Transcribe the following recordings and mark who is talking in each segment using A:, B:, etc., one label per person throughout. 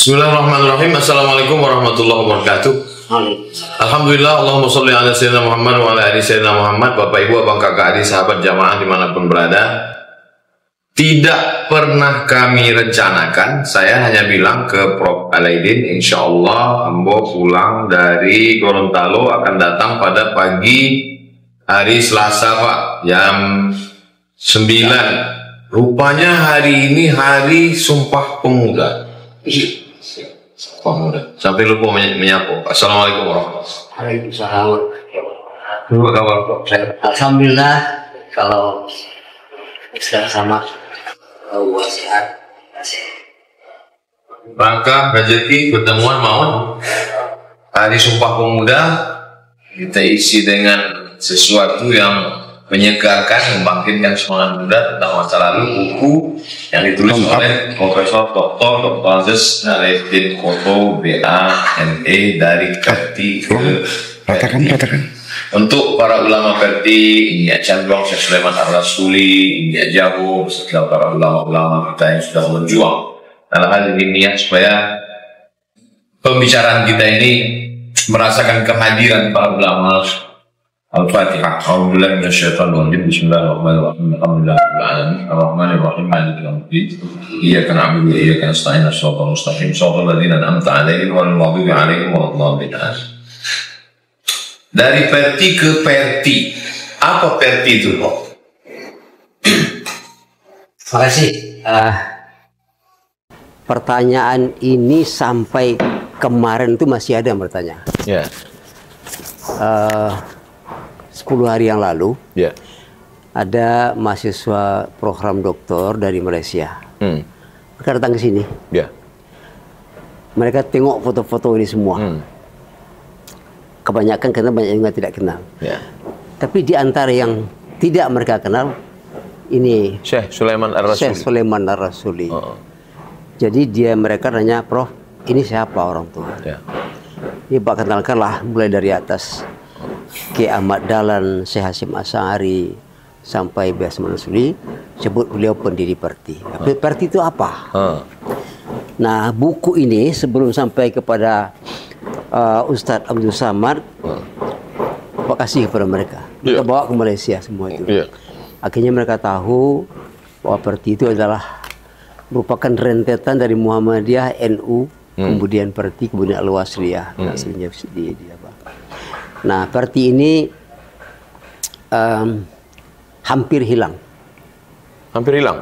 A: Bismillahirrahmanirrahim. Assalamualaikum warahmatullahi wabarakatuh. Alhamdulillah, Allahumma sholli ala sayyidina Muhammad wa ala ali sayyidina Muhammad. Bapak Ibu, abang kakak adik sahabat jamaah dimanapun berada, tidak pernah kami rencanakan. Saya hanya bilang ke Prof. Alaidin, insya Allah Ambo pulang dari Gorontalo akan datang pada pagi hari Selasa Pak, jam 9. Rupanya hari ini hari Sumpah Pemuda. Pemuda. Sampai lupa menyapu. Assalamualaikum warahmatullahi wabarakatuh. Apa kabar?
B: Alhamdulillah, kalau sudah sama sehat.
A: Rangka rezeki pertemuan maut hari Sumpah Pemuda, kita isi dengan sesuatu yang menyegarkan, membangkitkan semangat muda tentang masa lalu. Buku yang ditulis oleh Profesor Dr. Anzes Alaidin Koto BA.ME dari Perti ke Perti. Untuk para ulama Perti, India Candong, Syekh Sulaiman Ar-Rasuli, India Jahu, beserta para ulama-ulama kita yang sudah berjuang dalam hal ini, supaya pembicaraan kita ini merasakan kehadiran para ulama. Al-Fatihah. A'udzubillahi minasyaitonir rajim. Bismillahirrahmanirrahim. Alhamdulillahirabbil alamin. Arrahmanirrahim. Maliki yaumiddin. Iyyaka na'budu wa iyyaka nasta'in. Shiratal mustaqim. Shiratal ladzina an'amta 'alaihim ghairil maghdubi 'alaihim waladdallin. Dari Perti ke Perti. Apa Perti itu, Pak?
B: Terima kasih. Pertanyaan ini sampai kemarin itu masih ada yang bertanya.
A: Ya.
B: 10 hari yang lalu, ada mahasiswa program doktor dari Malaysia. Mereka datang ke sini. Mereka tengok foto-foto ini semua. Kebanyakan karena banyak yang tidak kenal. Tapi di antara yang tidak mereka kenal, ini
A: Syekh Sulaiman Ar-Rasuli.
B: Syekh Sulaiman Ar-Rasuli. Jadi mereka nanya, Prof, ini siapa orang tua? Ini Pak kenalkanlah mulai dari atas. Ki Ahmad Dahlan, Syekh Hasyim Asy'ari sampai Bias Mansuri, sebut beliau pendiri Perti. Perti itu apa? Nah, buku ini sebelum sampai kepada Ustadz Abdul Samad, Pak kasih kepada mereka. Kita bawa ke Malaysia semua itu. Akhirnya mereka tahu bahwa Perti itu adalah merupakan rentetan dari Muhammadiyah, NU, kemudian Perti, kemudian Al-Wasliyah. Nah, Perti ini hampir hilang.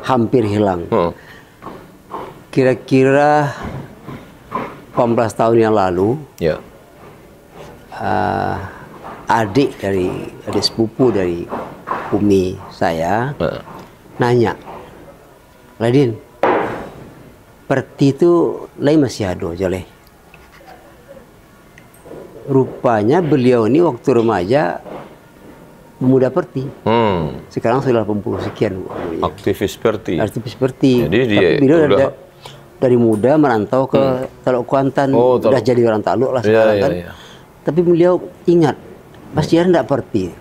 B: Hampir hilang. Kira-kira 18 tahun yang lalu, adik sepupu dari umi saya nanya, Ladin, Perti itu lain masih ada joleh. Rupanya beliau ini waktu remaja pemuda Perti. Sekarang sudah 80 sekian.
A: Aktivis Perti.
B: Jadi tapi beliau dari muda merantau ke Teluk Kuantan, sudah jadi orang Taluk lah sekarang kan. Tapi beliau ingat, masih ada enggak Perti?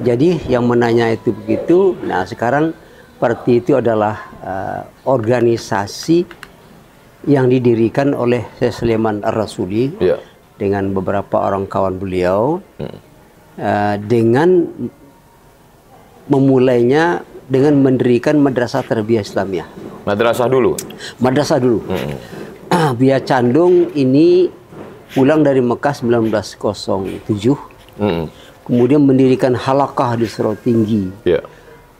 B: Jadi yang menanya itu begitu. Nah, sekarang Perti itu adalah organisasi yang didirikan oleh Syekh Sulaiman Ar-Rasuli dengan beberapa orang kawan beliau, dengan memulainya dengan mendirikan Madrasah Tarbiyah Islamiyah. Madrasah dulu. Buya Candung ini pulang dari Mekah 1907, kemudian mendirikan halaqah di Surau Tinggi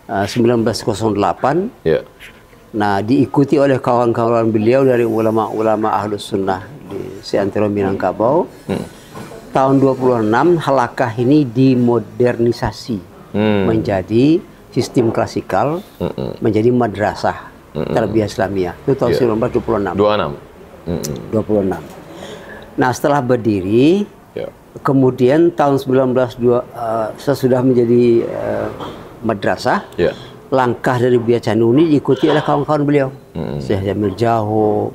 B: 1908. Nah, diikuti oleh kawan-kawan beliau dari ulama-ulama Ahlus Sunnah di seantero Minangkabau. Tahun 26 halakah ini dimodernisasi menjadi sistem klasikal, menjadi madrasah tarbiyah Islamiyah. Itu tahun 1926. 26. Nah, setelah berdiri, kemudian tahun 1902 sesudah menjadi madrasah, langkah dari Buya Candung ini diikuti oleh kawan-kawan beliau, Syekh Jamil Jaho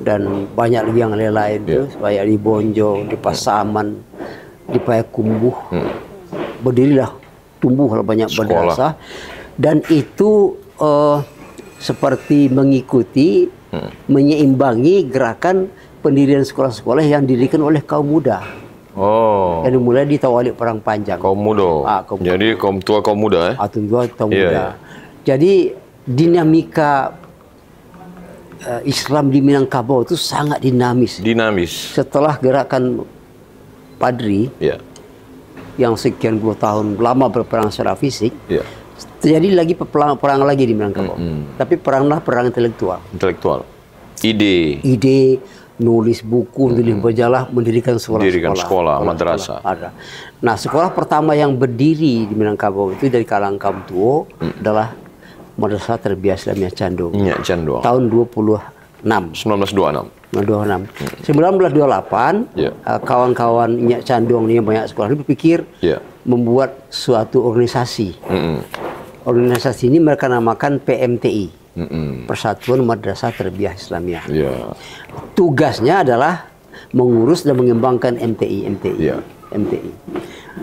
B: dan banyak lagi yang lain itu, supaya di Bonjo, di Pasaman, di Payakumbuh, berdirilah, tumbuhlah banyak madrasah, dan itu seperti mengikuti menyeimbangi gerakan pendirian sekolah-sekolah yang didirikan oleh kaum muda.
C: Oh.
B: Yang dimulai di Tawalik Perang Panjang.
C: Kaum muda.
B: Jadi
C: kaum tua kaum muda.
B: Kaum tua kaum muda.
C: Yeah.
B: Jadi dinamika Islam di Minangkabau itu sangat dinamis. Setelah gerakan Padri yang sekian puluh tahun lama berperang secara fisik, terjadi lagi perang lagi di Minangkabau. Tapi perang intelektual. Ide, nulis buku, nulis majalah, mendirikan sekolah,
C: madrasah.
B: Nah, sekolah pertama yang berdiri di Minangkabau itu dari kalangan kaum tua adalah Madrasah Tarbiyah Islamiyah Candung. Tahun 1926. 1928, kawan-kawan Nyak Candung ini yang banyak sekolah ini berpikir membuat suatu organisasi. Organisasi ini mereka namakan PMTI. Persatuan Madrasah Tarbiyah Islamiyah. Tugasnya adalah mengurus dan mengembangkan MTI.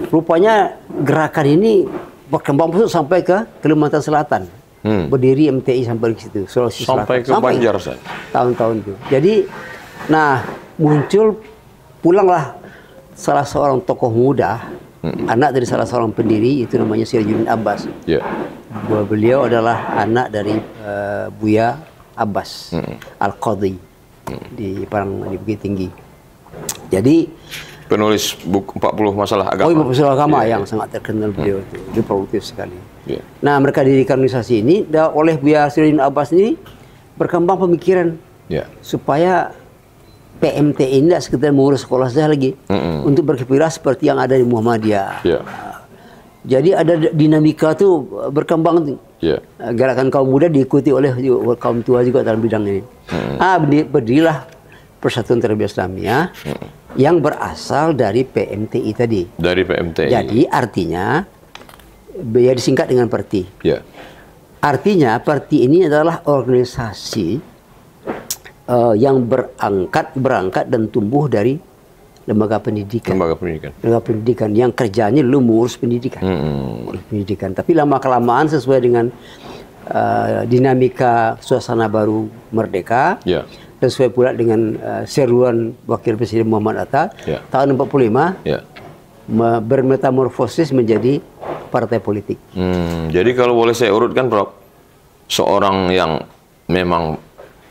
B: Rupanya gerakan ini berkembang sampai ke Kalimantan Selatan. Berdiri MTI sampai ke situ, Sulawesi Selatan.
C: Sampai ke Banjar,
B: tahun-tahun itu. Jadi, pulanglah salah seorang tokoh muda, anak dari salah seorang pendiri, itu namanya Sirajuddin Abbas. Beliau adalah anak dari Buya Abbas Al-Qadhi di Bukit Tinggi. Jadi
C: penulis buku 40 masalah agama.
B: 40 masalah agama yang sangat terkenal beliau itu. Dia produktif sekali. Nah, mereka dirikan organisasi ini oleh Buya Sirajuddin Abbas ini berkembang pemikiran supaya PMT ini tidak sekedar mengurus sekolah saja lagi, untuk berkira seperti yang ada di Muhammadiyah. Jadi ada dinamika tuh berkembang. Gerakan kaum muda diikuti oleh kaum tua juga dalam bidang ini. Berdirilah Persatuan Tarbiyah Islamiyah yang berasal dari PMTI tadi. Jadi artinya disingkat dengan PERTI. Artinya PERTI ini adalah organisasi yang berangkat dan tumbuh dari lembaga pendidikan yang kerjanya lu mengurus pendidikan. Tapi lama-kelamaan sesuai dengan dinamika suasana baru merdeka, dan sesuai pula dengan seruan Wakil Presiden Muhammad Hatta, tahun 45 bermetamorfosis menjadi partai politik.
C: Jadi kalau boleh saya urutkan, Prof, seorang yang memang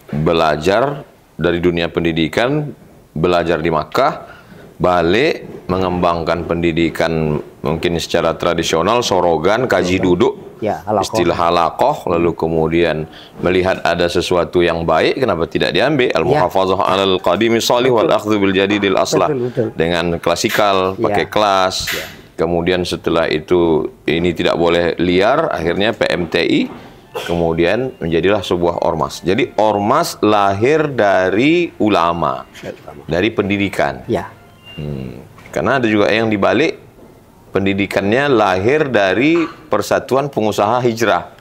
C: belajar dari dunia pendidikan, belajar di Makkah, balik mengembangkan pendidikan mungkin secara tradisional, sorogan, kaji duduk, istilah halaqah, lalu kemudian melihat ada sesuatu yang baik, kenapa tidak diambil? Al-muhafazah alal qadimi salih wal akhdhu bil jadidil aslah. Dengan klasikal, pakai kelas. Kemudian setelah itu ini tidak boleh liar, akhirnya PMTI kemudian menjadilah sebuah ormas. Jadi ormas lahir dari ulama, dari pendidikan. Karena ada juga yang dibalik, pendidikannya lahir dari Persatuan Pengusaha Hijrah.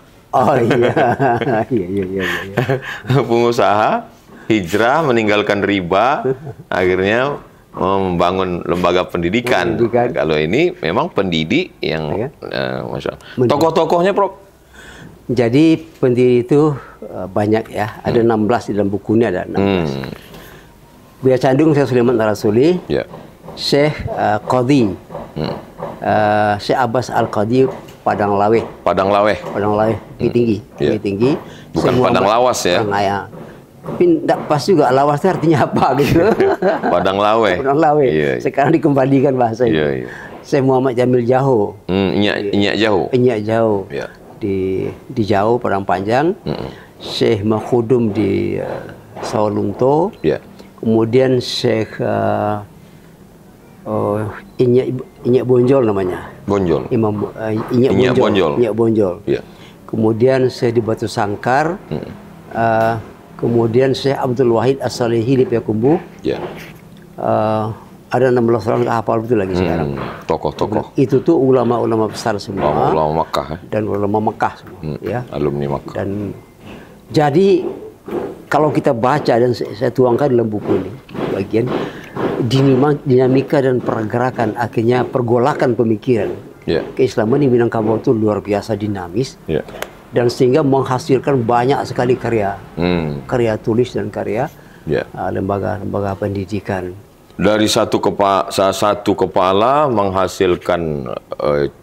C: Pengusaha hijrah, meninggalkan riba, akhirnya membangun lembaga pendidikan. Kalau ini memang pendidik yang Masya Allah. Tokoh-tokohnya, Prof?
B: Jadi pendiri itu banyak ya, ada 16 di dalam buku ini, ada 16. Buya Candung, Syekh Sulaiman Ar-Rasuli, Syekh Qadhi, Syekh Abbas Al-Qadhi, Padang Laweh, Bukit Tinggi.
C: Bukan Padang Lawas ya?
B: Tapi tidak pas juga, lawas itu artinya apa gitu.
C: Padang Laweh.
B: Sekarang dikembalikan bahasa itu. Syekh Muhammad Jamil Jaho.
C: Inyak
B: Jaho. Di Jaho, Padang Panjang. Syekh Makhudum di Sawalunto. Kemudian Syekh Inyak Bonjol namanya. Inyak Bonjol. Kemudian Syekh di Batu Sangkar. Kemudian Syekh Abdul Wahid As-Salihi di Payakumbuh. Ada 16 orang, hafal betul lagi sekarang.
C: Tokoh-tokoh.
B: Itu tuh ulama-ulama besar semua.
C: Ulama Makkah.
B: Dan ulama Makkah semua.
C: Alumni Makkah.
B: Dan jadi kalau kita baca, dan saya tuangkan dalam buku ini, bagian dinamika dan pergerakan, akhirnya pergolakan pemikiran keislaman di Minangkabau itu luar biasa dinamis. dan sehingga menghasilkan banyak sekali karya, karya tulis dan karya lembaga-lembaga pendidikan.
C: Dari satu kepala menghasilkan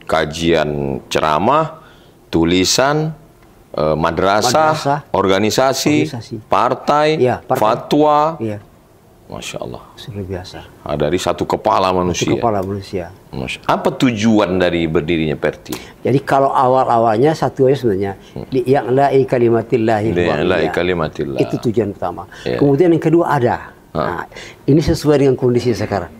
C: kajian ceramah, tulisan, madrasah, organisasi, partai, fatwa. Masya Allah.
B: Luar biasa.
C: Dari satu kepala manusia.
B: Satu kepala manusia.
C: Apa tujuan dari berdirinya Perti?
B: Jadi kalau awal-awalnya satu aja sebenarnya, li'la'i kalimatillahi.
C: Li'la'i kalimatillah.
B: Itu tujuan pertama. Kemudian yang kedua ada. Nah, ini sesuai dengan kondisi sekarang.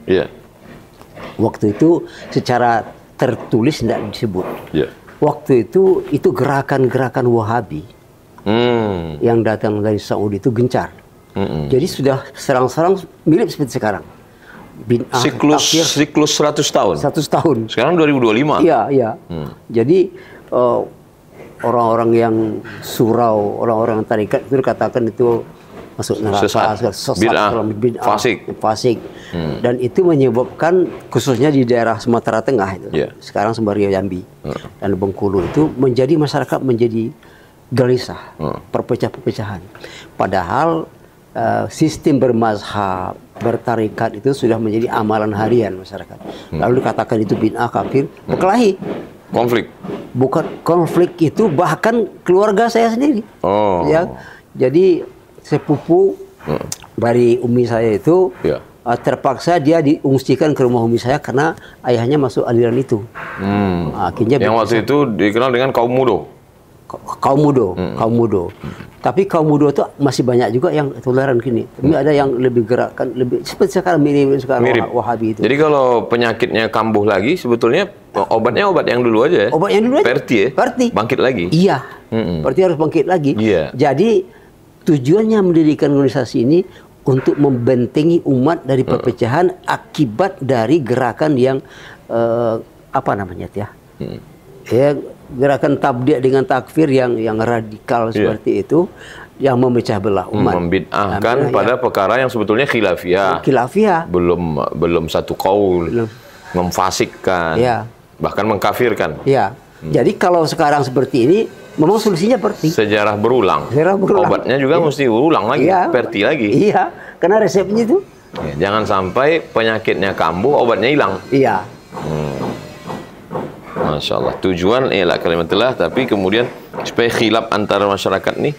B: Waktu itu secara tertulis tidak disebut. Waktu itu gerakan-gerakan Wahabi yang datang dari Saudi itu gencar. Jadi sudah serang-serang mirip seperti sekarang.
C: Siklus 100 tahun.
B: 100 tahun.
C: Sekarang 2025.
B: Iya. Jadi orang-orang yang surau, orang-orang tarikat itu dikatakan itu masuk neraka, sesat, fasik. Dan itu menyebabkan khususnya di daerah Sumatera Tengah itu. Sekarang Sembaria, Jambi dan Bengkulu itu menjadi masyarakat menjadi gelisah, perpecah-perpecahan. Padahal sistem bermazhab, bertarikat itu sudah menjadi amalan harian masyarakat. Lalu dikatakan itu bid'ah, kafir, berkelahi.
C: Konflik.
B: Bukan konflik itu bahkan keluarga saya sendiri. Ya, jadi sepupu dari umi saya itu terpaksa dia diungsikan ke rumah umi saya karena ayahnya masuk aliran itu. Akhirnya
C: yang waktu itu dikenal dengan kaum mudo.
B: Kaum mudo. Tapi kaum mudo itu masih banyak juga yang toleran gini. Tapi ada yang lebih gerakan, lebih seperti sekarang mirip Wahabi itu.
C: Jadi kalau penyakitnya kambuh lagi, sebetulnya obatnya obat yang dulu aja ya?
B: Obat yang dulu aja.
C: Perti ya?
B: Perti.
C: Bangkit lagi?
B: Iya. Perti harus bangkit lagi. Jadi tujuannya mendirikan organisasi ini untuk membentengi umat dari perpecahan akibat dari gerakan yang apa namanya ya? Gerakan tabdi' dengan takfir yang radikal seperti itu, yang memecah belah umat,
C: membid'ahkan pada perkara yang sebetulnya khilafiyah, belum satu qaul, memfasikkan, bahkan mengkafirkan.
B: Jadi kalau sekarang seperti ini, memang solusinya Perti.
C: Sejarah berulang. Obatnya juga mesti ulang lagi, Perti lagi.
B: Iya, karena resepnya itu.
C: Jangan sampai penyakitnya kambuh, obatnya hilang. Masya Allah. Tujuan ialah kalimatullah, tapi kemudian supaya khilaf antara masyarakat nih,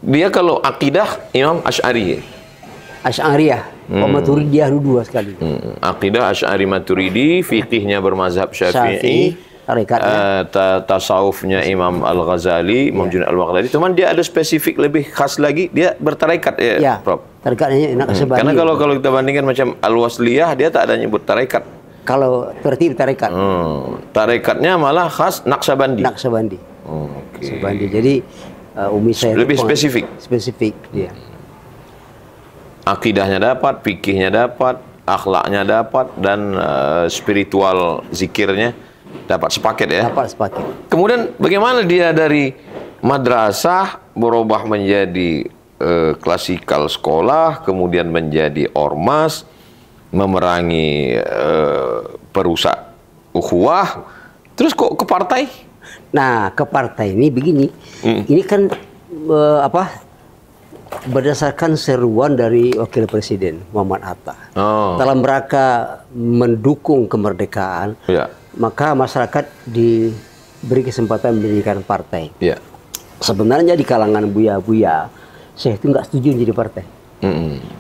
C: dia kalau akidah Imam Asy'ari.
B: Asy'ariyah, Maturidiyah dua sekali.
C: Akidah Asy'ari Maturidi, fikihnya bermazhab Syafi'i, tasawufnya Imam Al-Ghazali, Imam Junaid Al-Baghdadi. Cuman dia ada spesifik lebih khas lagi, dia bertarekat Prof.
B: Tarikatnya Naqsyabandi.
C: Karena kalau kita bandingkan macam Al-Wasliyah, dia tak ada nyebut tarekat.
B: Kalau Perti tarekat.
C: Tarekatnya malah khas Naqsyabandi.
B: Naqsyabandi. Jadi umi saya
C: lebih spesifik.
B: Spesifik dia.
C: Akidahnya dapat, fikihnya dapat, akhlaknya dapat, dan spiritual zikirnya dapat sepaket ya.
B: Dapat sepaket.
C: Kemudian bagaimana dia dari madrasah berubah menjadi klasikal sekolah, kemudian menjadi ormas, memerangi perusak ukhuwah, terus kok ke partai?
B: Nah, ke partai ini begini. Ini kan berdasarkan seruan dari Wakil Presiden Muhammad Hatta. Dalam rangka mendukung kemerdekaan, maka masyarakat diberi kesempatan mendirikan partai. Sebenarnya di kalangan buya-buya, saya itu nggak setuju jadi partai.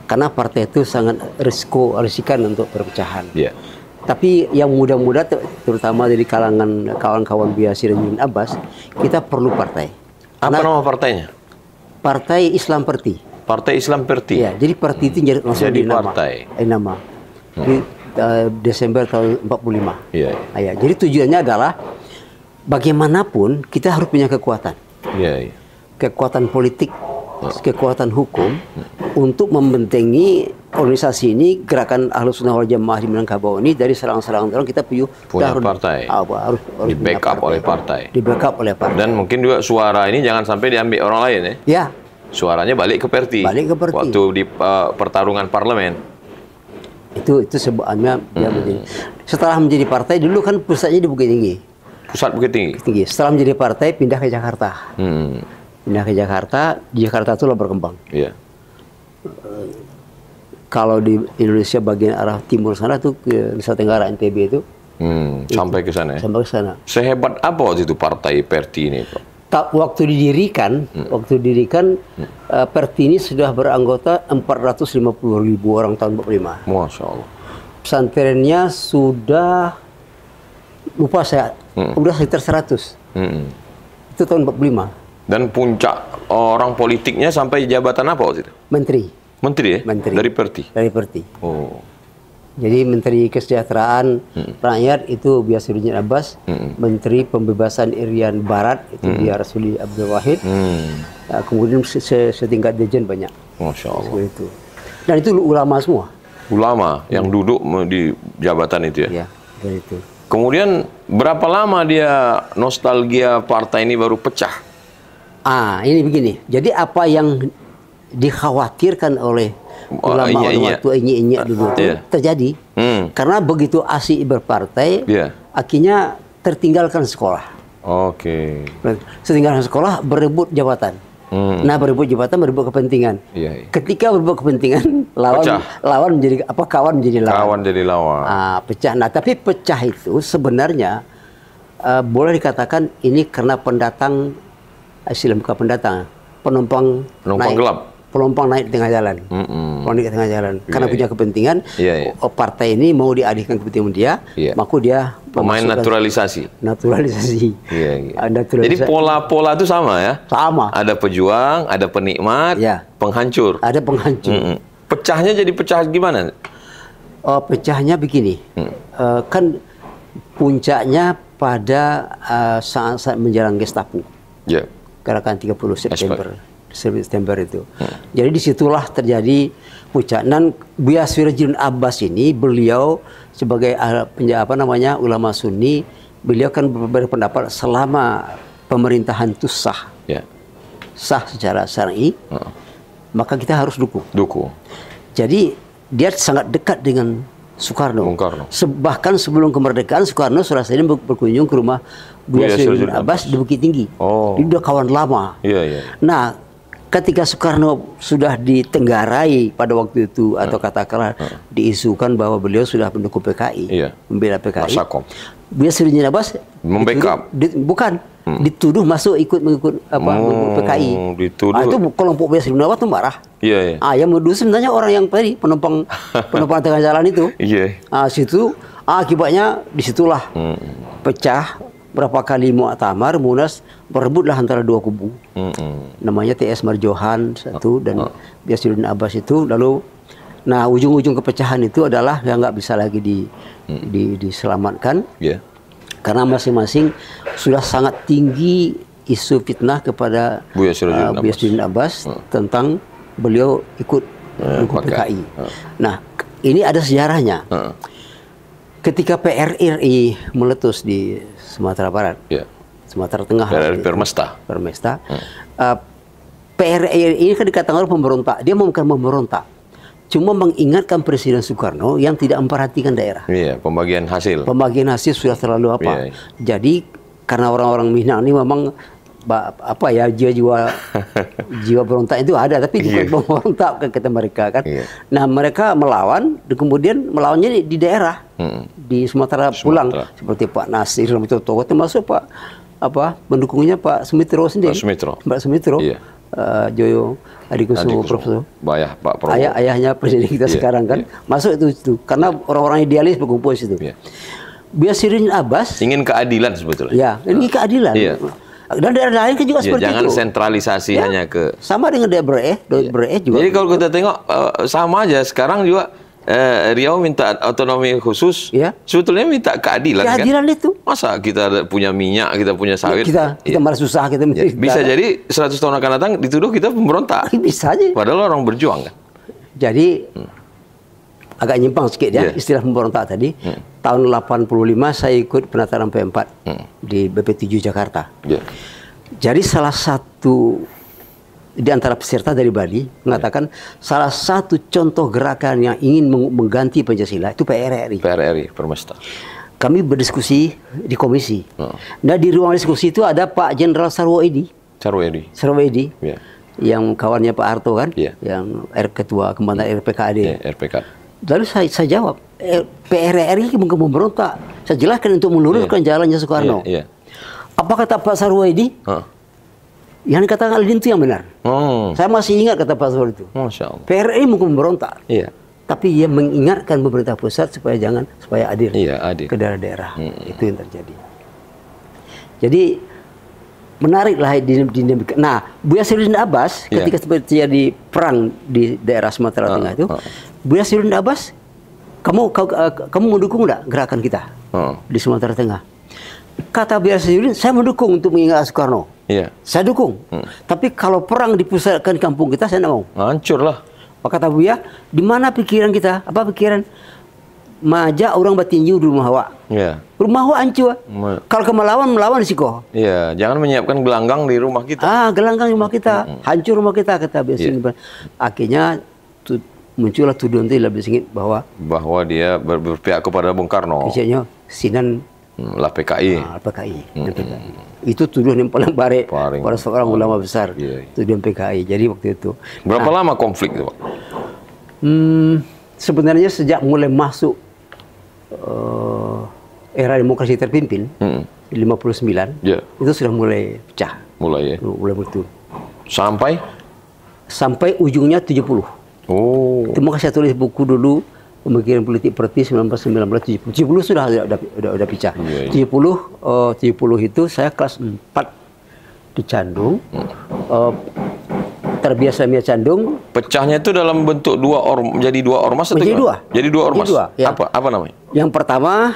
B: Karena partai itu sangat risikan untuk perpecahan. Tapi yang muda-muda, terutama dari kalangan kawan-kawan Buya Sirajuddin Abbas, kita perlu partai.
C: Apa nama partainya?
B: Partai Islam Perti.
C: Partai Islam Perti.
B: Ya, jadi Perti itu langsung
C: jadi
B: nama. Di Desember tahun 45. Jadi tujuannya adalah bagaimanapun kita harus punya kekuatan. Kekuatan politik, kekuatan hukum untuk membentengi organisasi ini, gerakan Ahlus Sunnah wal Jamaah di Minangkabau ini dari serang-serang orang. Kita punya
C: partai.
B: Harus
C: di backup oleh partai.
B: Di backup oleh partai.
C: Dan mungkin juga suara ini jangan sampai diambil orang lain ya. Suaranya balik ke Perti. Waktu di pertarungan parlemen.
B: Itu sebenarnya dia menjadi. Setelah menjadi partai dulu kan pusatnya di Bukit Tinggi.
C: Pusat Bukit Tinggi.
B: Tinggi. Setelah menjadi partai pindah ke Jakarta. Pindah ke Jakarta, di Jakarta itulah berkembang.
C: Iya.
B: Kalau di Indonesia bagian arah timur sana tuh ke Nusa Tenggara NTB itu.
C: Sampai ke sana ya.
B: Sampai ke sana.
C: Sehebat apa waktu itu partai Perti ini, Prof?
B: Waktu didirikan, Perti ini sudah beranggota 450.000 orang tahun 45.
C: Masya Allah.
B: Pesantrennya sudah lupa saya, udah sekitar 100. Itu tahun 45.
C: Dan puncak orang politiknya sampai jabatan apa waktu itu?
B: Menteri.
C: Menteri ya?
B: Menteri.
C: Dari Perti?
B: Dari Perti.
C: Oh.
B: Jadi Menteri Kesejahteraan Rakyat itu Biasiruddin Abbas, Menteri Pembebasan Irian Barat itu dia Rasuli Abdul Wahid, kemudian setingkat dirjen banyak.
C: Masya Allah.
B: Itu. Dan itu ulama semua.
C: Ulama yang duduk di jabatan itu ya?
B: Ya, dari itu.
C: Kemudian berapa lama dia nostalgia partai ini baru pecah?
B: Ini begini. Jadi apa yang dikhawatirkan oleh ulama waktu ini dulu itu terjadi. Karena begitu asik berpartai, akhirnya tertinggalkan sekolah.
C: Oke.
B: Tertinggalkan sekolah, berebut jabatan. Nah, berebut jabatan, berebut kepentingan. Ketika berebut kepentingan, lawan menjadi apa? Kawan menjadi lawan.
C: Kawan jadi lawan.
B: Pecah. Nah, tapi pecah itu sebenarnya boleh dikatakan ini karena pendatang, bukan pendatang, penumpang naik,
C: gelap.
B: Penumpang naik di tengah jalan. Naik di tengah jalan. Karena punya kepentingan, partai ini mau dialihkan kepentingan dia, maka dia
C: pemain naturalisasi.
B: Naturalisasi.
C: Jadi pola-pola itu sama ya?
B: Sama.
C: Ada pejuang, ada penikmat, penghancur.
B: Ada penghancur.
C: Pecahnya jadi pecah gimana?
B: Pecahnya begini. Kan puncaknya pada saat-saat menjelang Gestapo. Gerakan 30 September itu. Jadi disitulah terjadi puncak. Dan Biasiruddin Abbas ini, beliau sebagai ulama Sunni, beliau kan berpendapat selama pemerintahan itu sah, sah secara syar'i, maka kita harus dukung. Jadi dia sangat dekat dengan Soekarno. Bahkan sebelum kemerdekaan, Soekarno sudah sering berkunjung ke rumah Biasiruddin Abbas di Bukit Tinggi. Dia udah kawan lama. Nah, ketika Soekarno sudah ditenggarai pada waktu itu, atau katakanlah diisukan bahwa beliau sudah mendukung PKI, membela PKI, Biasiruddin Abbas
C: membackup,
B: dituduh mengikut PKI. Itu kelompok Biasiruddin Abbas itu marah. Yang menuduh sebenarnya orang yang tadi penumpang tengah jalan itu. Situ akibatnya disitulah pecah. Berapa kali muktamar, munas, berebutlah antara dua kubu. Namanya TS Marjohan satu dan Biasiruddin Abbas itu. Lalu, nah ujung-ujung kepecahan itu adalah yang nggak bisa lagi diselamatkan. Karena masing-masing sudah sangat tinggi isu fitnah kepada Biasiruddin Abbas tentang beliau ikut dukung PKI. Nah, ini ada sejarahnya. Ketika PRRI meletus di Sumatera Barat, Sumatera Tengah,
C: PRRI Permesta.
B: PRRI ini kan dikatakan orang pemberontak. Dia bukan memberontak, cuma mengingatkan Presiden Soekarno yang tidak memperhatikan daerah.
C: Pembagian hasil. Pembagian
B: hasil sudah terlalu apa? Jadi karena orang-orang Minang ini memang jiwa berontak itu ada, tapi bukan pemberontak kata mereka kan. Nah, mereka melawan, kemudian melawannya di daerah, di Sumatera pulang, seperti Pak Nasir, tokoh termasuk pendukungnya Pak Sumitro sendiri. Pak Sumitro, Joyo Adikusumo, Profesor. Ayahnya presiden kita sekarang kan, masuk itu karena orang-orang idealis berkumpul di situ. Biasiruddin Abbas
C: ingin keadilan sebetulnya.
B: Ini keadilan. Dan daerah lain kan juga seperti
C: jangan
B: itu.
C: Jangan sentralisasi hanya ke...
B: Sama dengan daerah juga.
C: Jadi kalau kita tengok sama aja. Sekarang juga Riau minta otonomi khusus. Sebetulnya minta keadilan kan?
B: Keadilan itu.
C: Masa kita punya minyak, kita punya sawit.
B: Kita malah susah.
C: Bisa jadi 100 tahun akan datang dituduh kita pemberontak.
B: Bisa aja.
C: Padahal orang berjuang kan.
B: Jadi agak nyimpang sedikit istilah pemberontak tadi. Tahun 85 saya ikut penataan P4 di BP7 Jakarta. Jadi salah satu di antara peserta dari Bali mengatakan salah satu contoh gerakan yang ingin mengganti Pancasila itu PRRI.
C: PRRI, Permesta.
B: kami berdiskusi di komisi. Nah, di ruang diskusi itu ada Pak Jenderal Sarwoedi. Sarwoedi.
C: Ya.
B: Yang kawannya Pak Harto kan,
C: Ya.
B: yang ketua kemana RPKAD.
C: Ya, RPK.
B: Lalu saya jawab, PRRI memberontak. Saya jelaskan untuk meluruskan jalannya Soekarno.
C: Ya.
B: Apa kata Pak Sarwoedi? Yang dikatakan Alidin itu yang benar. Saya masih ingat kata Pak Sarwoedi itu.
C: Masya Allah.
B: PRRI mungkin memberontak.
C: Iya.
B: Tapi ia mengingatkan pemerintah pusat supaya adil
C: Adil.
B: ke daerah-daerah. Itu yang terjadi. Jadi menariklah dinamika. Nah, Buya Saifuddin Abbas ketika terjadi perang di daerah Sumatera Tengah itu, Buya Saifuddin Abbas, kamu mendukung enggak gerakan kita di Sumatera Tengah? Kata Buya Saifuddin, saya mendukung untuk mengingat Soekarno.
C: Iya.
B: Saya dukung. Tapi kalau perang dipusatkan di kampung kita, saya tidak mau.
C: Hancur lah.
B: Maka kata Buya, di mana pikiran kita? Apa pikiran? Majak orang batinju di rumah awak.
C: Iya.
B: Rumah awak hancur. Kalau ke melawan risiko.
C: Iya, jangan menyiapkan gelanggang di rumah kita.
B: Gelanggang di rumah kita. Hancur rumah kita, kata Buya Saifuddin. Akhirnya muncullah tuduhan itu lebih singit bahwa
C: dia berpihak kepada Bung Karno.
B: Kayaknya Sinan
C: lah PKI.
B: PKI. Itu tuduhan yang paling baik pada seorang ulama besar. Tuduhan PKI. Jadi waktu itu.
C: Berapa lama konflik itu, Pak?
B: Sebenarnya sejak mulai masuk era demokrasi terpimpin, 59, itu sudah mulai pecah.
C: Mulai ya?
B: Mulai betul.
C: Sampai
B: ujungnya 70.
C: Oh.
B: Itu maka saya tulis buku dulu, Pemikiran Politik Perti 1970 sudah pecah. 70 itu saya kelas 4 di Candung. Terbiasa Mia Candung.
C: Pecahnya itu dalam bentuk jadi dua ormas atau gimana? Jadi dua ormas.
B: Ya.
C: Apa namanya?
B: Yang pertama,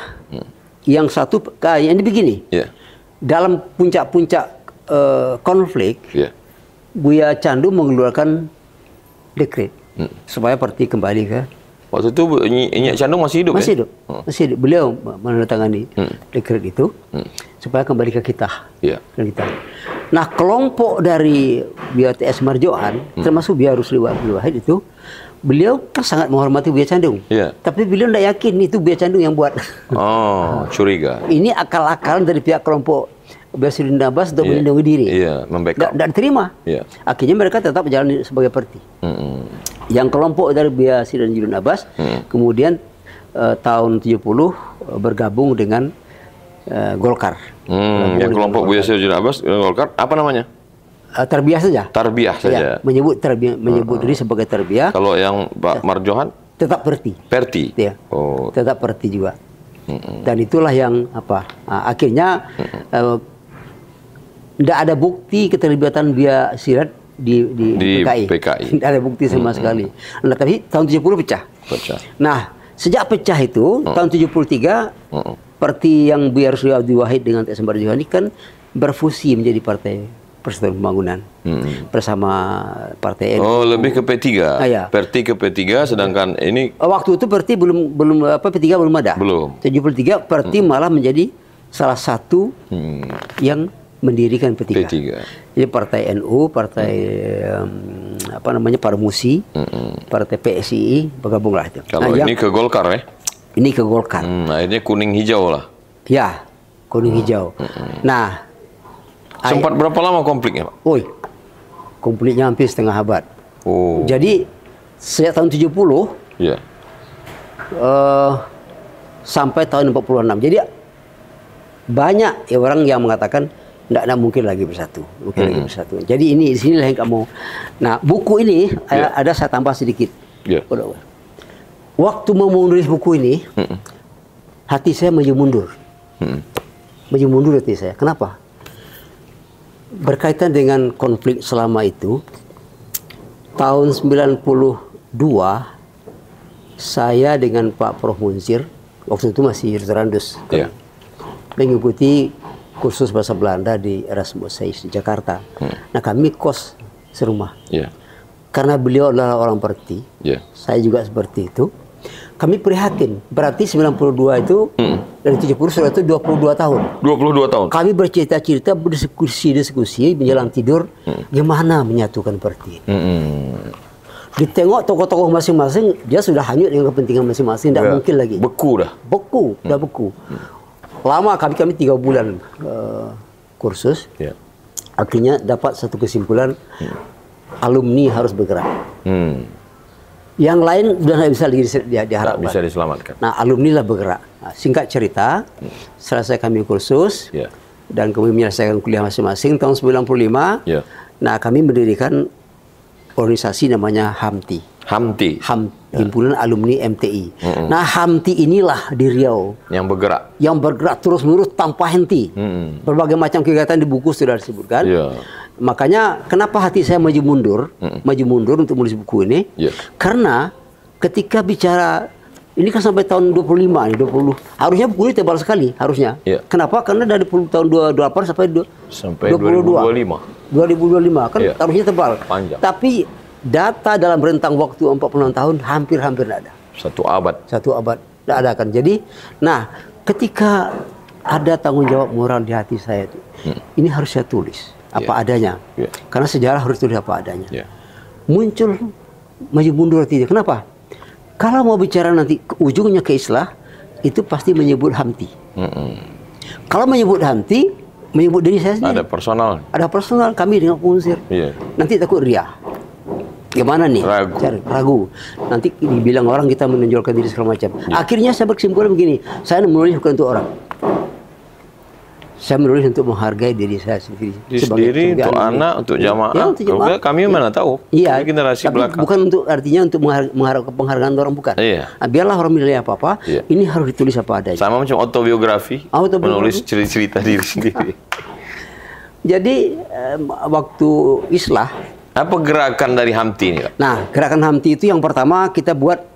B: yang satu ini begini. Dalam puncak-puncak konflik, Buya Candung mengeluarkan dekret supaya parti kembali ke.
C: Waktu itu Nyi Candung masih hidup.
B: Masih hidup. Masih hidup. Beliau menandatangani dekret itu supaya kembali ke kita. Nah, kelompok dari Buya T.S. Marjohan, termasuk Buya Rusli Wahid itu, beliau kan sangat menghormati Buya Candung. Tapi beliau tidak yakin itu Buya Candung yang buat.
C: Curiga.
B: Ini akal-akalan dari pihak kelompok Buya Saifuddin Abbas untuk melindungi diri.
C: Membackup.
B: Dan terima. Akhirnya mereka tetap berjalan sebagai parti. Yang kelompok dari Buya Saifuddin Abbas, kemudian tahun 70 bergabung dengan Golkar.
C: Yang kelompok Buya Saifuddin Abbas Golkar apa namanya?
B: Tarbiyah saja.
C: Tarbiyah saja.
B: Menyebut diri sebagai Tarbiyah.
C: Kalau yang Pak Marjohan?
B: Tetap Perti.
C: Perti.
B: Tetap Perti juga. Dan itulah yang akhirnya tidak ada bukti keterlibatan Buya Sirat di PKI. Tidak ada bukti sama sekali. Nah, tapi tahun 70 pecah. Nah, sejak pecah itu tahun 73 parti yang Buya Rusli Wahid dengan T.S. Marjohan ini kan berfusi menjadi Partai Persatuan Pembangunan bersama Partai NU.
C: Oh, lebih ke P3. Perti ke P3, sedangkan ini
B: waktu itu Perti belum P3 belum ada.
C: Belum.
B: 73 Perti malah menjadi salah satu yang mendirikan P3. Jadi Partai NU, Partai Parmusi, Partai PSI bergabunglah itu.
C: Kalau ini ke Golkar ya?
B: Ini ke Golkar.
C: Akhirnya kuning hijau lah.
B: Ya, kuning hijau. Nah,
C: sempat berapa lama konfliknya, Pak?
B: Konfliknya hampir setengah abad. Jadi sejak tahun 70 sampai tahun 46. Jadi banyak orang yang mengatakan tidak mungkin lagi bersatu. Jadi ini sinilah yang kamu. Nah, buku ini ada saya tambah sedikit. Waktu mau menulis buku ini, hati saya maju mundur. Maju mundur hati saya. Kenapa? Berkaitan dengan konflik selama itu, tahun 92 saya dengan Pak Prof Munsir, waktu itu masih Randus, mengikuti kursus bahasa Belanda di Erasmus di Jakarta. Nah, kami kos serumah. Karena beliau adalah orang Perti, saya juga seperti itu. Kami prihatin, berarti 92 itu dari 70 sudah itu 22 tahun.
C: 22 tahun.
B: Kami bercerita-cerita, berdiskusi menjelang tidur, gimana menyatukan Perti. Ditengok tokoh-tokoh masing-masing, dia sudah hanyut dengan kepentingan masing-masing, tidak mungkin lagi.
C: Beku dah.
B: Beku, udah beku. Lama kami 3 bulan kursus.
C: Ya.
B: Akhirnya dapat satu kesimpulan, alumni harus bergerak. Yang lain sudah tidak bisa lagi diharapkan.
C: Tak bisa diselamatkan.
B: Nah, alumni lah bergerak. Nah, singkat cerita, selesai kami kursus dan kami menyelesaikan kuliah masing-masing tahun 95. Nah, kami mendirikan organisasi namanya HAMTI. Himpunan Alumni MTI. Nah, HAMTI inilah di Riau
C: yang bergerak
B: terus-menerus tanpa henti. Berbagai macam kegiatan di buku sudah disebutkan. Makanya kenapa hati saya maju mundur untuk menulis buku ini? Karena ketika bicara ini kan sampai tahun 25 nih, 20. Harusnya buku ini tebal sekali, harusnya. Kenapa? Karena dari tahun 28 sampai 2025 kan harusnya tebal.
C: Panjang.
B: Tapi data dalam rentang waktu 46 tahun hampir tidak ada.
C: Satu abad
B: Tidak ada kan. Jadi, nah ketika ada tanggung jawab moral di hati saya itu, ini harus saya tulis apa adanya. Karena sejarah harus tulis apa adanya. Muncul maju mundur tidak. Kenapa? Kalau mau bicara nanti ujungnya ke islah, itu pasti menyebut HAMTI. Kalau menyebut HAMTI, menyebut diri saya sendiri. Ada personal kami dengan pengusir. Nanti takut riah. Gimana nih? Ragu. Nanti dibilang orang kita menonjolkan diri segala macam. Akhirnya saya berkesimpulan begini, saya menulis bukan untuk orang. Saya menulis untuk menghargai diri saya sendiri.
C: Sebagai untuk anak, untuk jamaah. Ya, untuk jamaah. Kami mana tahu.
B: Iya.
C: Generasi
B: tapi
C: belakang.
B: Bukan untuk artinya untuk mengharapkan penghargaan orang, bukan. Nah, biarlah orang menilai apa-apa. Ini harus ditulis apa adanya.
C: Sama macam autobiografi. Menulis cerita diri sendiri.
B: Jadi waktu islah.
C: Apa gerakan dari HAMTI ini, Pak?
B: Nah, gerakan HAMTI itu yang pertama kita buat.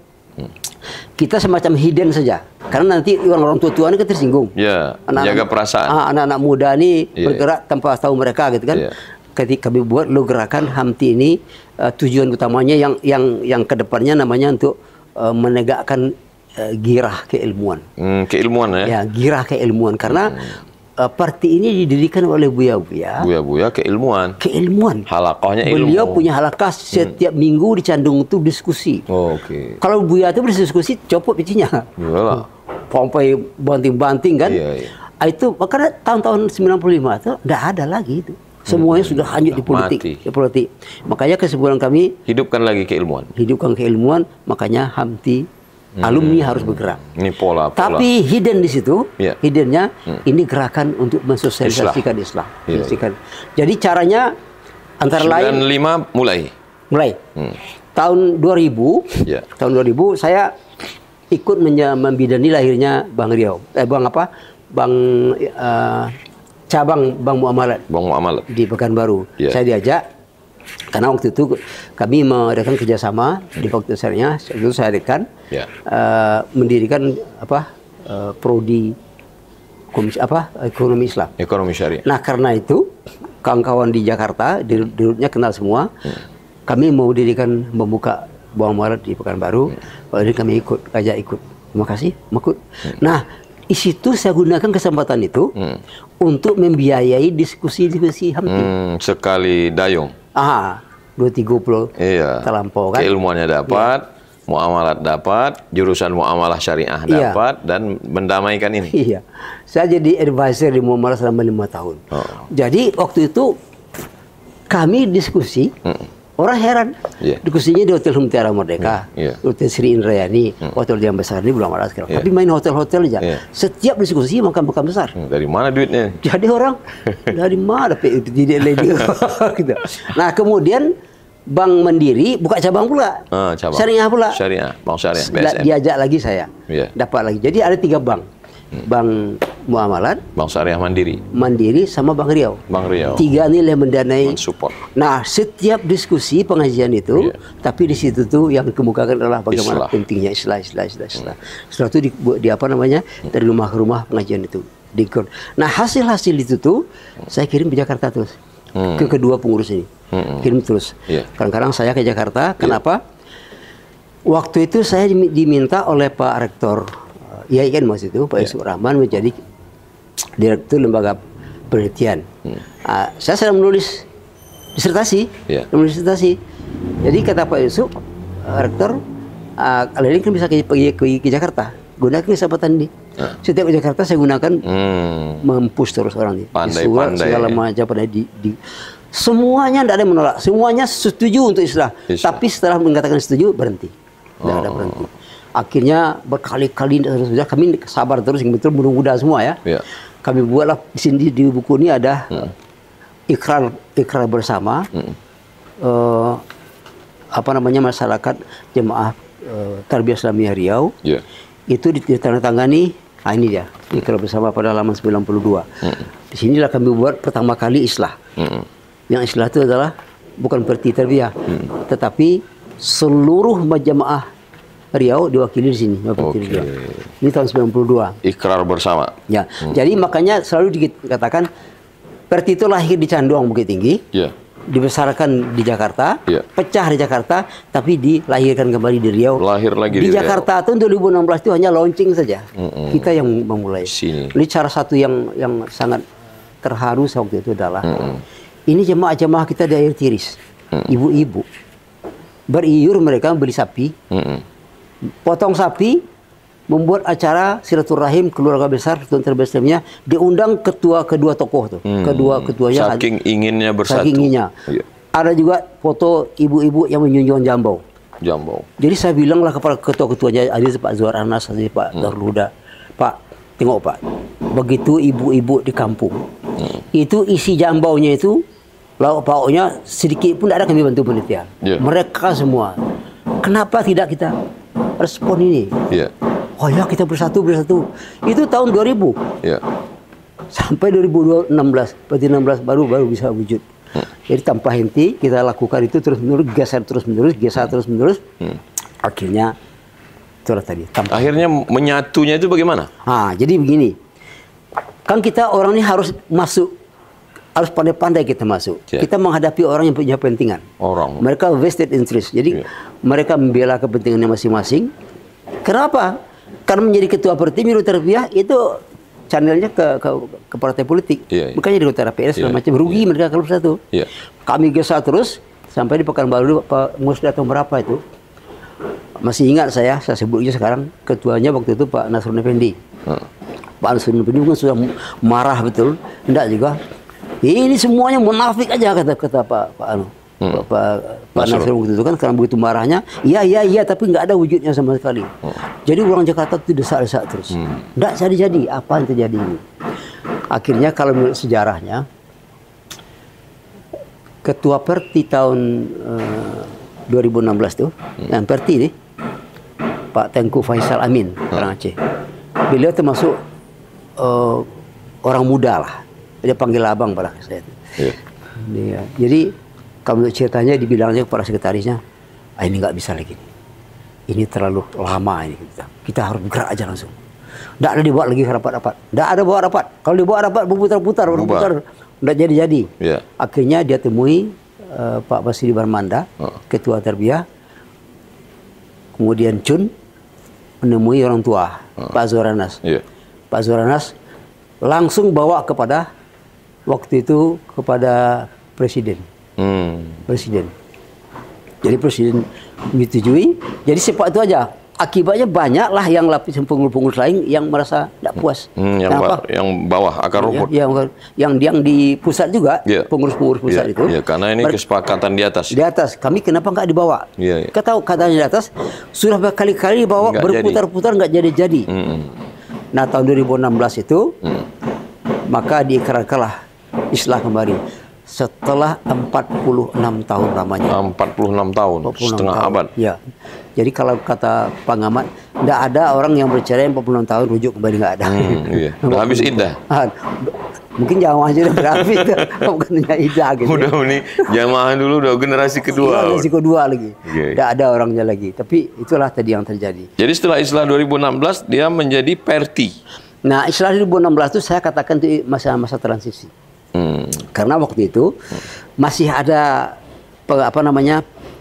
B: Kita semacam hidden saja, karena nanti orang tua ini kan tersinggung.
C: Jaga perasaan.
B: Anak-anak muda ini bergerak tanpa tahu mereka, gitu kan. Ketika kami buat gerakan HAMTI ini, tujuan utamanya yang kedepannya namanya untuk menegakkan girah keilmuan.
C: Keilmuan ya?
B: Ya, girah keilmuan, karena parti ini didirikan oleh Buya-Buya.
C: Buya-Buya keilmuan. Halaqahnya ilmu.
B: Beliau punya halaqah setiap minggu di Candung itu diskusi. Kalau Buya itu berdiskusi copot pincinya. Sampai banting-banting kan. Itu makanya tahun-tahun 95 itu tidak ada lagi itu. Semuanya sudah hanyut di politik. Makanya kesimpulan kami,
C: hidupkan lagi keilmuan.
B: Makanya HAMTI alumni harus bergerak.
C: Ini pola.
B: Tapi hidden di situ, hiddennya ini gerakan untuk mensosialisasikan Islam. Jadi caranya antara lain
C: 95 mulai.
B: Tahun 2000, tahun 2000 saya ikut membidani lahirnya Bang Riau. Cabang Bang Muamalat di Pekanbaru. Saya diajak. Karena waktu itu kami mengadakan kerjasama di fakultasnya, itu saya adakan mendirikan prodi ekonomi Islam.
C: Ekonomi syariah.
B: Nah, karena itu kawan-kawan di Jakarta, dirutnya kenal semua. Kami mau dirikan membuka Bang Muamalat di Pekanbaru. Jadi kami ajak ikut. Terima kasih, ikut. Nah, di situ saya gunakan kesempatan itu untuk membiayai diskusi-diskusi HAMTI.
C: Sekali dayung.
B: 230 terlampau kan.
C: Keilmuannya dapat, muamalat dapat, jurusan muamalah syariah dapat, dan mendamaikan ini.
B: Saya jadi advisor di muamalah selama 5 tahun. Jadi waktu itu kami diskusi. Orang heran, diskusinya di Hotel Mutiara Merdeka, Hotel Sri Indrayani, hotel yang besar ini belum ada sekarang. Tapi main hotel-hotel aja. Setiap diskusi makan besar.
C: Dari mana duitnya?
B: Jadi orang dari mana tidak lagi. Nah, kemudian Bank Mandiri buka cabang pula, syariah pula.
C: Bank Syariah, BSM.
B: Diajak lagi saya, dapat lagi. Jadi ada 3 bank. Bank Muamalat,
C: Bank Syariah
B: Mandiri sama Bank Riau. 3 ini yang mendanai. Nah, setiap diskusi pengajian itu, tapi di situ tuh yang dikemukakan adalah bagaimana pentingnya Islah. Setelah itu di apa namanya, dari rumah ke rumah pengajian itu. Nah, hasil-hasil itu tuh saya kirim ke Jakarta terus, ke kedua pengurus ini, kirim terus. Kadang-kadang saya ke Jakarta. Kenapa? Waktu itu saya diminta oleh Pak Rektor IAIN waktu itu, Pak Yusuf Rahman, menjadi direktur lembaga penelitian. Saya sedang menulis disertasi, Jadi kata Pak Yusuf, rektor, kalian kan bisa pergi ke Jakarta, gunakan kesempatan ini. Setiap ke Jakarta saya gunakan mempush terus orang ini.
C: Pandai-pandai.
B: Segala macam pandai semuanya tidak ada yang menolak, semuanya setuju untuk Islah. Tapi setelah mengatakan setuju berhenti, tidak ada berhenti. Akhirnya berkali-kali sudah kami sabar terus, yang betul mudah-mudah semua ya. Kami buatlah di sini di buku ini ada ikrar bersama apa namanya masyarakat jemaah Tarbiyah Islamiyah Riau. Itu ditandatangani. Ini dia ikrar bersama pada halaman 92. Di sinilah kami buat pertama kali Islah. Yang Islah itu adalah bukan Perti Tarbiyah, tetapi seluruh jemaah Riau diwakili di sini. Ini tahun 92.
C: Ikrar bersama.
B: Ya. Jadi makanya selalu dikatakan Perti itu lahir di Canduang Bukit Tinggi. Dibesarkan di Jakarta, pecah di Jakarta, tapi dilahirkan kembali di Riau.
C: Lahir lagi
B: di Jakarta tahun 2016 itu hanya launching saja. Kita yang memulai. Ini cara satu yang sangat terharu waktu itu adalah ini jemaah-jemaah kita di Air Tiris, ibu-ibu beriur, mereka beli sapi, potong sapi, membuat acara silaturahim keluarga besar Tuan Tarbiyah Islamiyah, diundang kedua tokoh tuh, keduanya
C: saking inginnya bersatu.
B: Saking inginnya. Ada juga foto ibu-ibu yang menyunjung jambau. Jadi saya bilanglah kepada ketua-ketuanya, ada Pak Zuhar Anas, ada Pak Darul Huda, Pak, tengok Pak, begitu ibu-ibu di kampung, itu isi jambaunya itu lauk pauknya sedikit pun tidak ada kami bantu panitia. Mereka semua, kenapa tidak kita respon ini? Oh ya, kita bersatu. Itu tahun 2000. Sampai 2016, berarti 16 baru bisa wujud. Jadi tanpa henti kita lakukan itu terus menerus, geser terus menerus. Akhirnya itulah tadi.
C: Akhirnya menyatunya itu bagaimana?
B: Jadi begini. Kan kita orang ini harus pandai-pandai kita masuk. Kita menghadapi orang yang punya kepentingan. Mereka vested interest. Jadi mereka membela kepentingannya masing-masing. Kenapa? Karena menjadi ketua Perti Miru Tarbiyah itu channelnya ke partai politik. Makanya di utara PS segala macam rugi mereka kalau bersatu. Kami gesah terus sampai di Pekanbaru Pak Musda atau berapa itu. Masih ingat saya sebutnya sekarang, ketuanya waktu itu Pak Nasrun Effendi. Pak Nasrun Effendi kan sudah marah betul. Enggak juga. Ini semuanya munafik aja kata Pak Nasrun waktu itu kan, karena begitu marahnya, iya, tapi nggak ada wujudnya sama sekali. Jadi orang Jakarta itu desak-desak terus. Nggak jadi apa yang terjadi ini. Akhirnya kalau menurut sejarahnya, Ketua Perti tahun 2016 tuh, yang Perti ini, Pak Tengku Faisal Amin, orang Aceh. Beliau termasuk orang muda lah. Dia panggil abang pada saya. Jadi kalau menurut ceritanya dibilangnya kepada sekretarisnya, ini nggak bisa lagi. Ini terlalu lama ini. Kita harus bergerak aja langsung. Nggak ada dibawa lagi rapat-rapat. Nggak ada bawa rapat. Kalau dibawa rapat berputar-putar. Nggak jadi-jadi. Akhirnya dia temui Pak Basri Barmanda, Ketua Tarbiyah. Kemudian Cun menemui orang tua, Pak Zuhar Anas. Pak Zuhar Anas langsung bawa kepada waktu itu kepada Presiden. Jadi Presiden menyetujui. Jadi sepak itu aja. Akibatnya banyaklah yang lapis pengurus-pengurus lain yang merasa tidak puas.
C: Yang bawah akar rumput.
B: Yang di pusat juga, pengurus-pengurus pusat itu.
C: Karena ini kesepakatan di atas.
B: Di atas. Kami kenapa nggak dibawa? Katanya di atas sudah berkali-kali dibawa, berputar-putar nggak jadi-jadi. Nah tahun 2016 itu maka diikrarkanlah Islah kembali. Setelah 46 tahun lamanya.
C: 46 tahun, setengah abad.
B: Jadi kalau kata pengamat, tidak ada orang yang percaya 46 tahun rujuk kembali, nggak ada.
C: Udah habis indah.
B: Mungkin jamaah aja udah berhabis, bukan indah gitu.
C: Udah ini jamaah dulu udah generasi kedua.
B: Generasi kedua lagi. Tidak ada orangnya lagi. Tapi itulah tadi yang terjadi.
C: Jadi setelah Islah 2016 dia menjadi Perti.
B: Nah Islah 2016 itu saya katakan itu masa-masa transisi. Karena waktu itu masih ada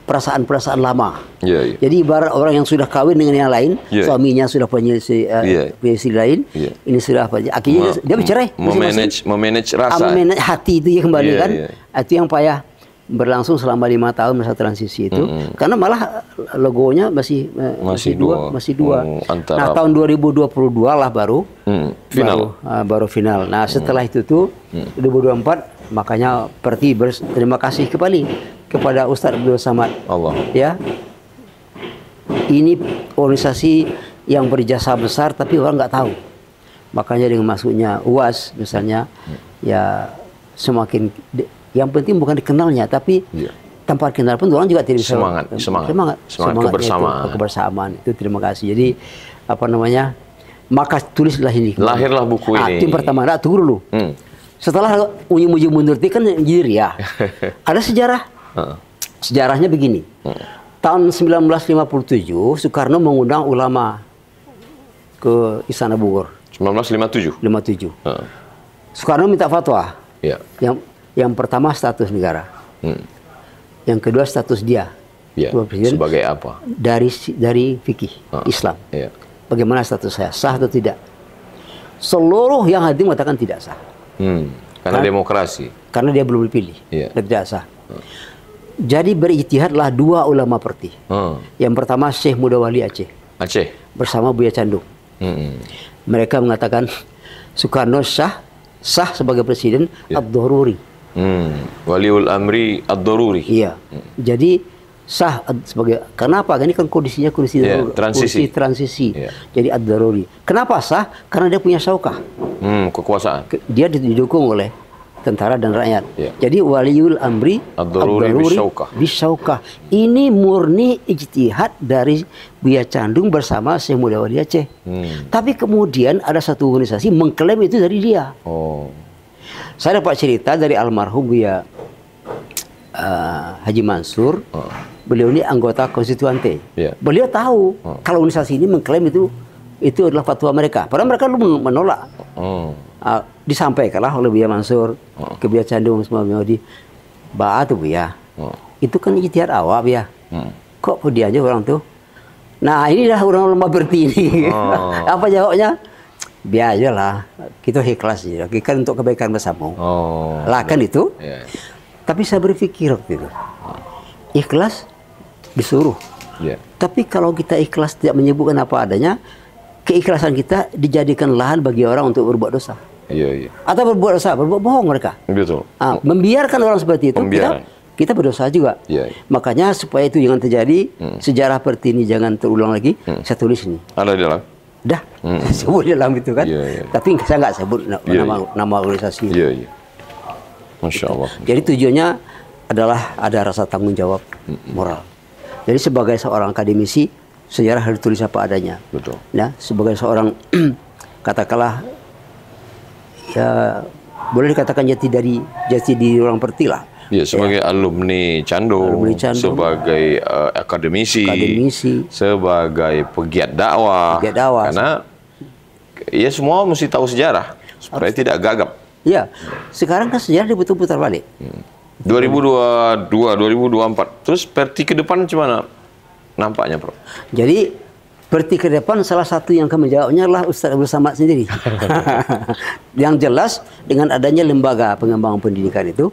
B: perasaan-perasaan lama. Jadi ibarat orang yang sudah kawin dengan yang lain, suaminya sudah punya istri lain, ini sudah apa? Akhirnya dia bercerai.
C: Memanage rasa.
B: Memanage hati itu ya kembali kan. Itu yang payah. berlangsung selama 5 tahun masa transisi itu, karena malah logonya masih dua.
C: Antara
B: Nah tahun 2022 lah baru
C: final.
B: baru final. Nah setelah itu tuh 2024 makanya Perti berterima kasih kembali kepada Ustadz Abdul Samad.
C: Allah.
B: Ya, ini organisasi yang berjasa besar tapi orang nggak tahu. Makanya dengan masuknya UAS misalnya, ya semakin yang penting bukan dikenalnya, tapi tanpa kenal pun orang juga tidak bisa
C: semangat
B: kebersamaan itu. Terima kasih. Jadi apa namanya? Maka tulislah ini.
C: Lahirlah buku ini.
B: Tim pertama, tunggu dulu. Setelah uji mundur itu kan jadi ria. Ada sejarah. Sejarahnya begini. Tahun 1957 Soekarno mengundang ulama ke Istana Bogor.
C: 1957.
B: Soekarno minta fatwa.
C: Ya.
B: Yang pertama status negara, yang kedua status dia,
C: sebagai apa?
B: Dari fikih Islam.
C: Ya.
B: Bagaimana status saya, sah atau tidak? Seluruh yang hadir mengatakan tidak sah.
C: Karena demokrasi.
B: Karena dia belum dipilih, dan tidak sah. Jadi berijtihadlah dua ulama Perti. Yang pertama Syekh Mudawali Aceh bersama Buya Candung. Mereka mengatakan Soekarno sah sebagai presiden ad-daruri.
C: Waliul amri ad-daruri.
B: Iya. Jadi sah sebagai, kenapa? Ini kan kondisi transisi. Jadi ad-daruri. Kenapa sah? Karena dia punya syaukah.
C: Kekuasaan.
B: Dia didukung oleh tentara dan rakyat. Jadi waliul amri ad-daruri bisyaukah. Ini murni ijtihad dari Buya Candung bersama Syekh Mudawali Aceh. Tapi kemudian ada satu organisasi mengklaim itu dari dia. Saya dapat cerita dari almarhum Buya Haji Mansur. Beliau ini anggota konstituante. Beliau tahu kalau organisasi ini mengklaim itu adalah fatwa mereka. Padahal mereka belum menolak. Disampaikanlah oleh Buya Mansur ke Buya Candung semua di tuh Buya. Itu kan ijtihad awak Buya. Kok dia aja orang tuh? Nah inilah orang lemah Perti ini. Apa jawabnya? Biar aja lah, kita ikhlas ya. Kan untuk kebaikan bersama. Lakukan itu. Tapi saya berpikir waktu itu, ikhlas disuruh. Tapi kalau kita ikhlas tidak menyebutkan apa adanya, keikhlasan kita dijadikan lahan bagi orang untuk berbuat dosa. Atau berbuat dosa, berbuat bohong mereka.
C: Betul.
B: Membiarkan orang seperti itu, kita berdosa juga. Makanya supaya itu jangan terjadi, sejarah Perti ini jangan terulang lagi, saya tulis ini.
C: Ada di dalam.
B: Dah, sebut dalam itu kan. Tapi saya nggak sebut nama organisasi.
C: Masya Allah.
B: Jadi tujuannya adalah ada rasa tanggung jawab moral. Jadi sebagai seorang akademisi, sejarah harus ditulis apa adanya.
C: Betul.
B: Nah, sebagai seorang katakanlah ya boleh dikatakan jati diri orang Perti lah.
C: Sebagai alumni Candung, sebagai akademisi, sebagai pegiat dakwah. Karena ya semua mesti tahu sejarah supaya tidak gagap.
B: Ya, sekarang kan sejarah diputar balik.
C: 2022, 2024. Terus Perti ke depan gimana nampaknya, Prof?
B: Jadi Perti ke depan salah satu yang akan menjawabnya adalah Ustadz Abdul Samad sendiri. Yang jelas dengan adanya lembaga pengembangan pendidikan itu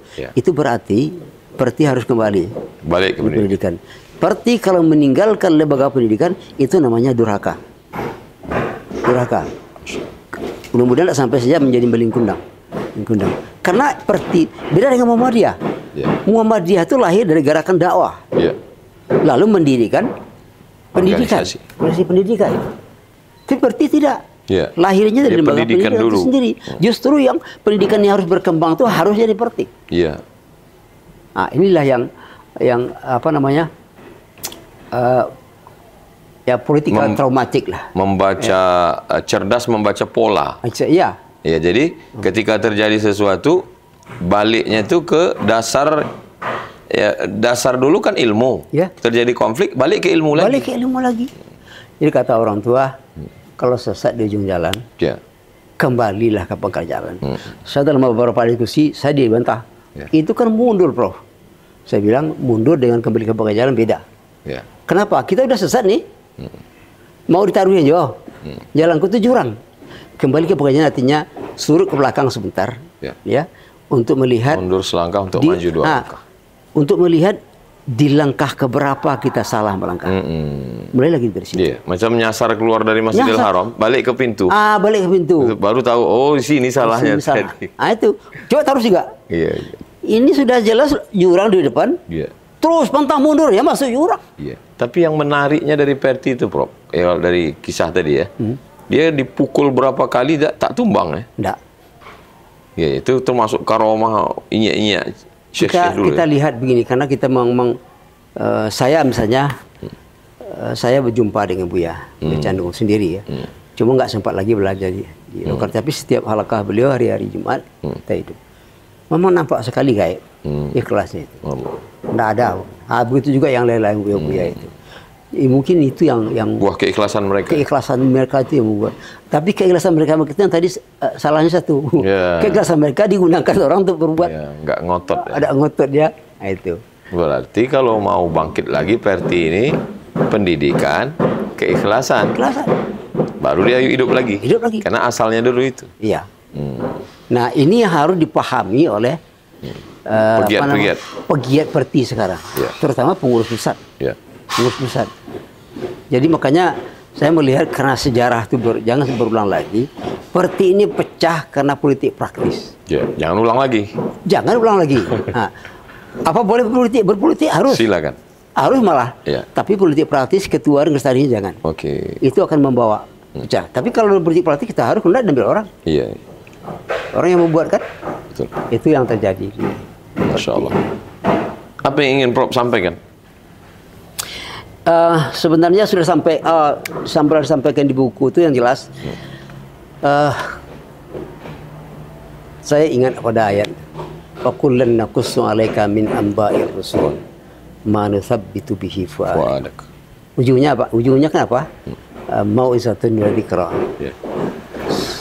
B: berarti Perti harus kembali
C: balik ke pendidikan.
B: Perti kalau meninggalkan lembaga pendidikan itu namanya durhaka. Mudah-mudahan tidak sampai saja menjadi melingkundang. Karena Perti beda dengan Muhammadiyah. Muhammadiyah itu lahir dari gerakan dakwah. Lalu mendirikan organisasi pendidikan. Tapi Perti tidak. Lahirnya dari lembaga pendidikan itu sendiri. Justru yang pendidikan yang harus berkembang itu harusnya di Perti. Nah, inilah yang apa namanya? Ya politikal traumatik lah.
C: Cerdas membaca pola.
B: Jadi
C: ketika terjadi sesuatu, baliknya itu ke dasar. Dasar dulu kan ilmu. Terjadi konflik, balik ke ilmu lagi. Jadi kata orang tua, kalau sesat di ujung jalan, kembalilah ke pangkal jalan. Saya dalam beberapa diskusi, saya dibantah. Itu kan mundur, Prof. Saya bilang mundur dengan kembali ke pangkal jalan beda. Kenapa? Kita udah sesat nih. Mau ditaruhnya jauh. Jalanku itu jurang. Kembali ke pangkal jalan artinya surut ke belakang sebentar. Untuk melihat. Mundur selangkah untuk maju dua langkah.
B: untuk melihat di langkah keberapa kita salah melangkah. Mulai lagi dari situ.
C: Iya, macam nyasar keluar dari Masjidil Haram, balik ke pintu.
B: Balik ke pintu.
C: Baru tahu, oh di sini salahnya.
B: Salah. Itu. Coba taruh juga.
C: Iya, iya.
B: Ini sudah jelas jurang di depan.
C: Iya.
B: Terus pantang mundur ya masuk jurang.
C: Iya. Tapi yang menariknya dari Perti itu, Prof, dari kisah tadi ya, dia dipukul berapa kali tak tumbang ya?
B: Enggak.
C: Ya, itu termasuk karomah inya-inya Syekh dulu.
B: Kita
C: ya?
B: lihat begini, karena kita saya misalnya saya berjumpa dengan Buya Candung sendiri ya. Cuma nggak sempat lagi belajar di lokal. Tapi setiap halakah beliau hari-hari Jumat kita hidup. Memang nampak sekali gaib ikhlasnya itu. Nggak ada. Begitu juga yang lain-lain Buya itu. Mungkin itu yang
C: buah keikhlasan mereka.
B: Keikhlasan mereka itu yang membuat. Tapi keikhlasan mereka itu yang tadi salahnya satu. Keikhlasan mereka digunakan orang untuk berbuat.
C: Nggak ngotot. Ya.
B: Ada ngotot ya. Nah, itu.
C: Berarti kalau mau bangkit lagi Perti ini pendidikan, keikhlasan. Baru dia hidup lagi. Hidup lagi. Karena asalnya dulu itu.
B: Iya. Nah, ini yang harus dipahami oleh pegiat Perti sekarang. Terutama pengurus pusat. Pengurus pusat. Jadi makanya saya melihat karena sejarah itu jangan berulang lagi. Perti ini pecah karena politik praktis.
C: Jangan ulang lagi.
B: Jangan ulang lagi. Nah, apa boleh berpolitik harus.
C: Silakan.
B: Harus malah. Tapi politik praktis ketua dan lestarinya jangan. Itu akan membawa pecah. Tapi kalau politik praktis kita harus ambil orang.
C: Iya.
B: Orang yang membuat kan.
C: Betul.
B: Itu yang terjadi.
C: Masya Allah. Apa yang ingin Prof sampaikan?
B: Sebenarnya sudah disampaikan di buku itu yang jelas. Saya ingat pada ayat wa kullan naqussu 'alaika min amba'ir rusul ma nuthabbitu bihi fu'adak. Ujungnya apa? Ujungnya kan apa? Mau'izatun wa dzikra.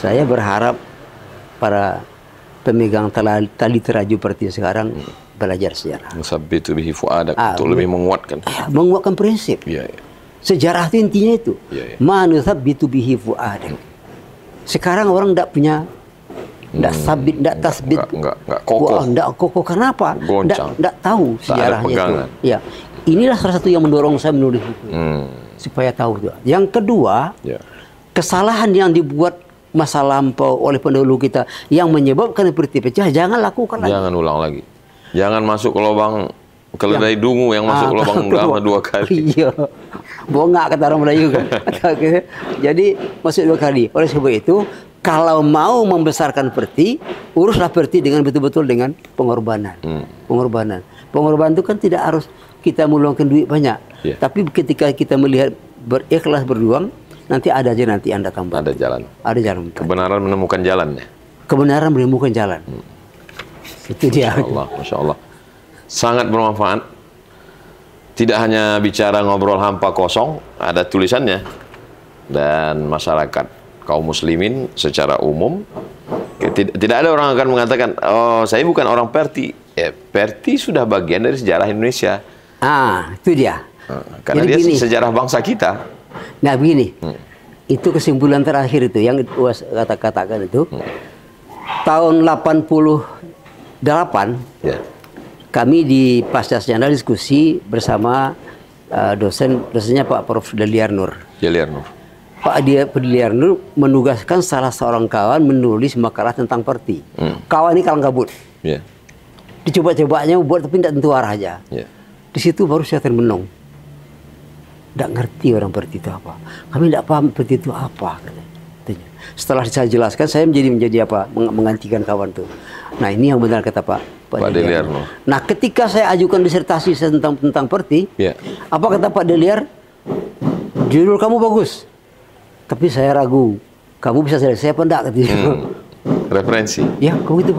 B: Saya berharap para pemegang tali teraju Perti sekarang belajar sejarah.
C: Nuthabbitu bihi fu'adak untuk lebih menguatkan.
B: Menguatkan prinsip. Sejarah itu intinya itu. Ma nuthabbitu bihi fu'adak. Sekarang orang tidak punya, tidak sabit, tidak tasbit,
C: nggak kokoh.
B: Tidak kokoh. Kenapa? Tidak tahu sejarahnya itu. Ya, inilah salah satu yang mendorong saya menulis buku supaya tahu. Yang kedua, kesalahan yang dibuat masa lampau oleh pendahulu kita yang menyebabkan Perti pecah, jangan lakukan lagi. Jangan
C: ulang lagi. Jangan masuk ke lubang keledai dungu yang masuk ke lubang lama 2 kali.
B: Iya. Bongak kata orang Melayu kan. Jadi masuk 2 kali. Oleh sebab itu, kalau mau membesarkan Perti, uruslah Perti dengan betul-betul dengan pengorbanan. Pengorbanan itu kan tidak harus kita meluangkan duit banyak. Tapi ketika kita melihat berikhlas berjuang, nanti ada aja nanti Anda tambah.
C: Ada jalan.
B: Ada jalan.
C: Kebenaran menemukan jalannya.
B: Kebenaran menemukan jalan. Itu dia.
C: Masya Allah. Sangat bermanfaat. Tidak hanya bicara ngobrol hampa kosong, ada tulisannya. Dan masyarakat kaum muslimin secara umum, tidak ada orang akan mengatakan, oh saya bukan orang Perti. Perti sudah bagian dari sejarah Indonesia.
B: Itu dia.
C: Karena jadi dia begini, sejarah bangsa kita.
B: Nah begini, itu kesimpulan terakhir itu yang katakan itu. Tahun 88 kami di Pasca Sarjana diskusi bersama dosennya Pak Prof. Deliar Nur. Pak Deliar Nur menugaskan salah seorang kawan menulis makalah tentang Perti. Kawan ini kalang kabut. Dicoba-cobanya buat tapi tidak tentu arah aja. Di situ baru saya termenung. Tidak ngerti orang Perti itu apa. Kami tidak paham Perti itu apa. Setelah saya jelaskan, saya menjadi apa? Menggantikan kawan itu. Nah ini yang benar kata Pak Deliar. Nah ketika saya ajukan disertasi tentang Perti, apa kata Pak Deliar? Judul kamu bagus, tapi saya ragu. Kamu bisa selesai apa enggak?
C: Referensi.
B: Ya, kok begitu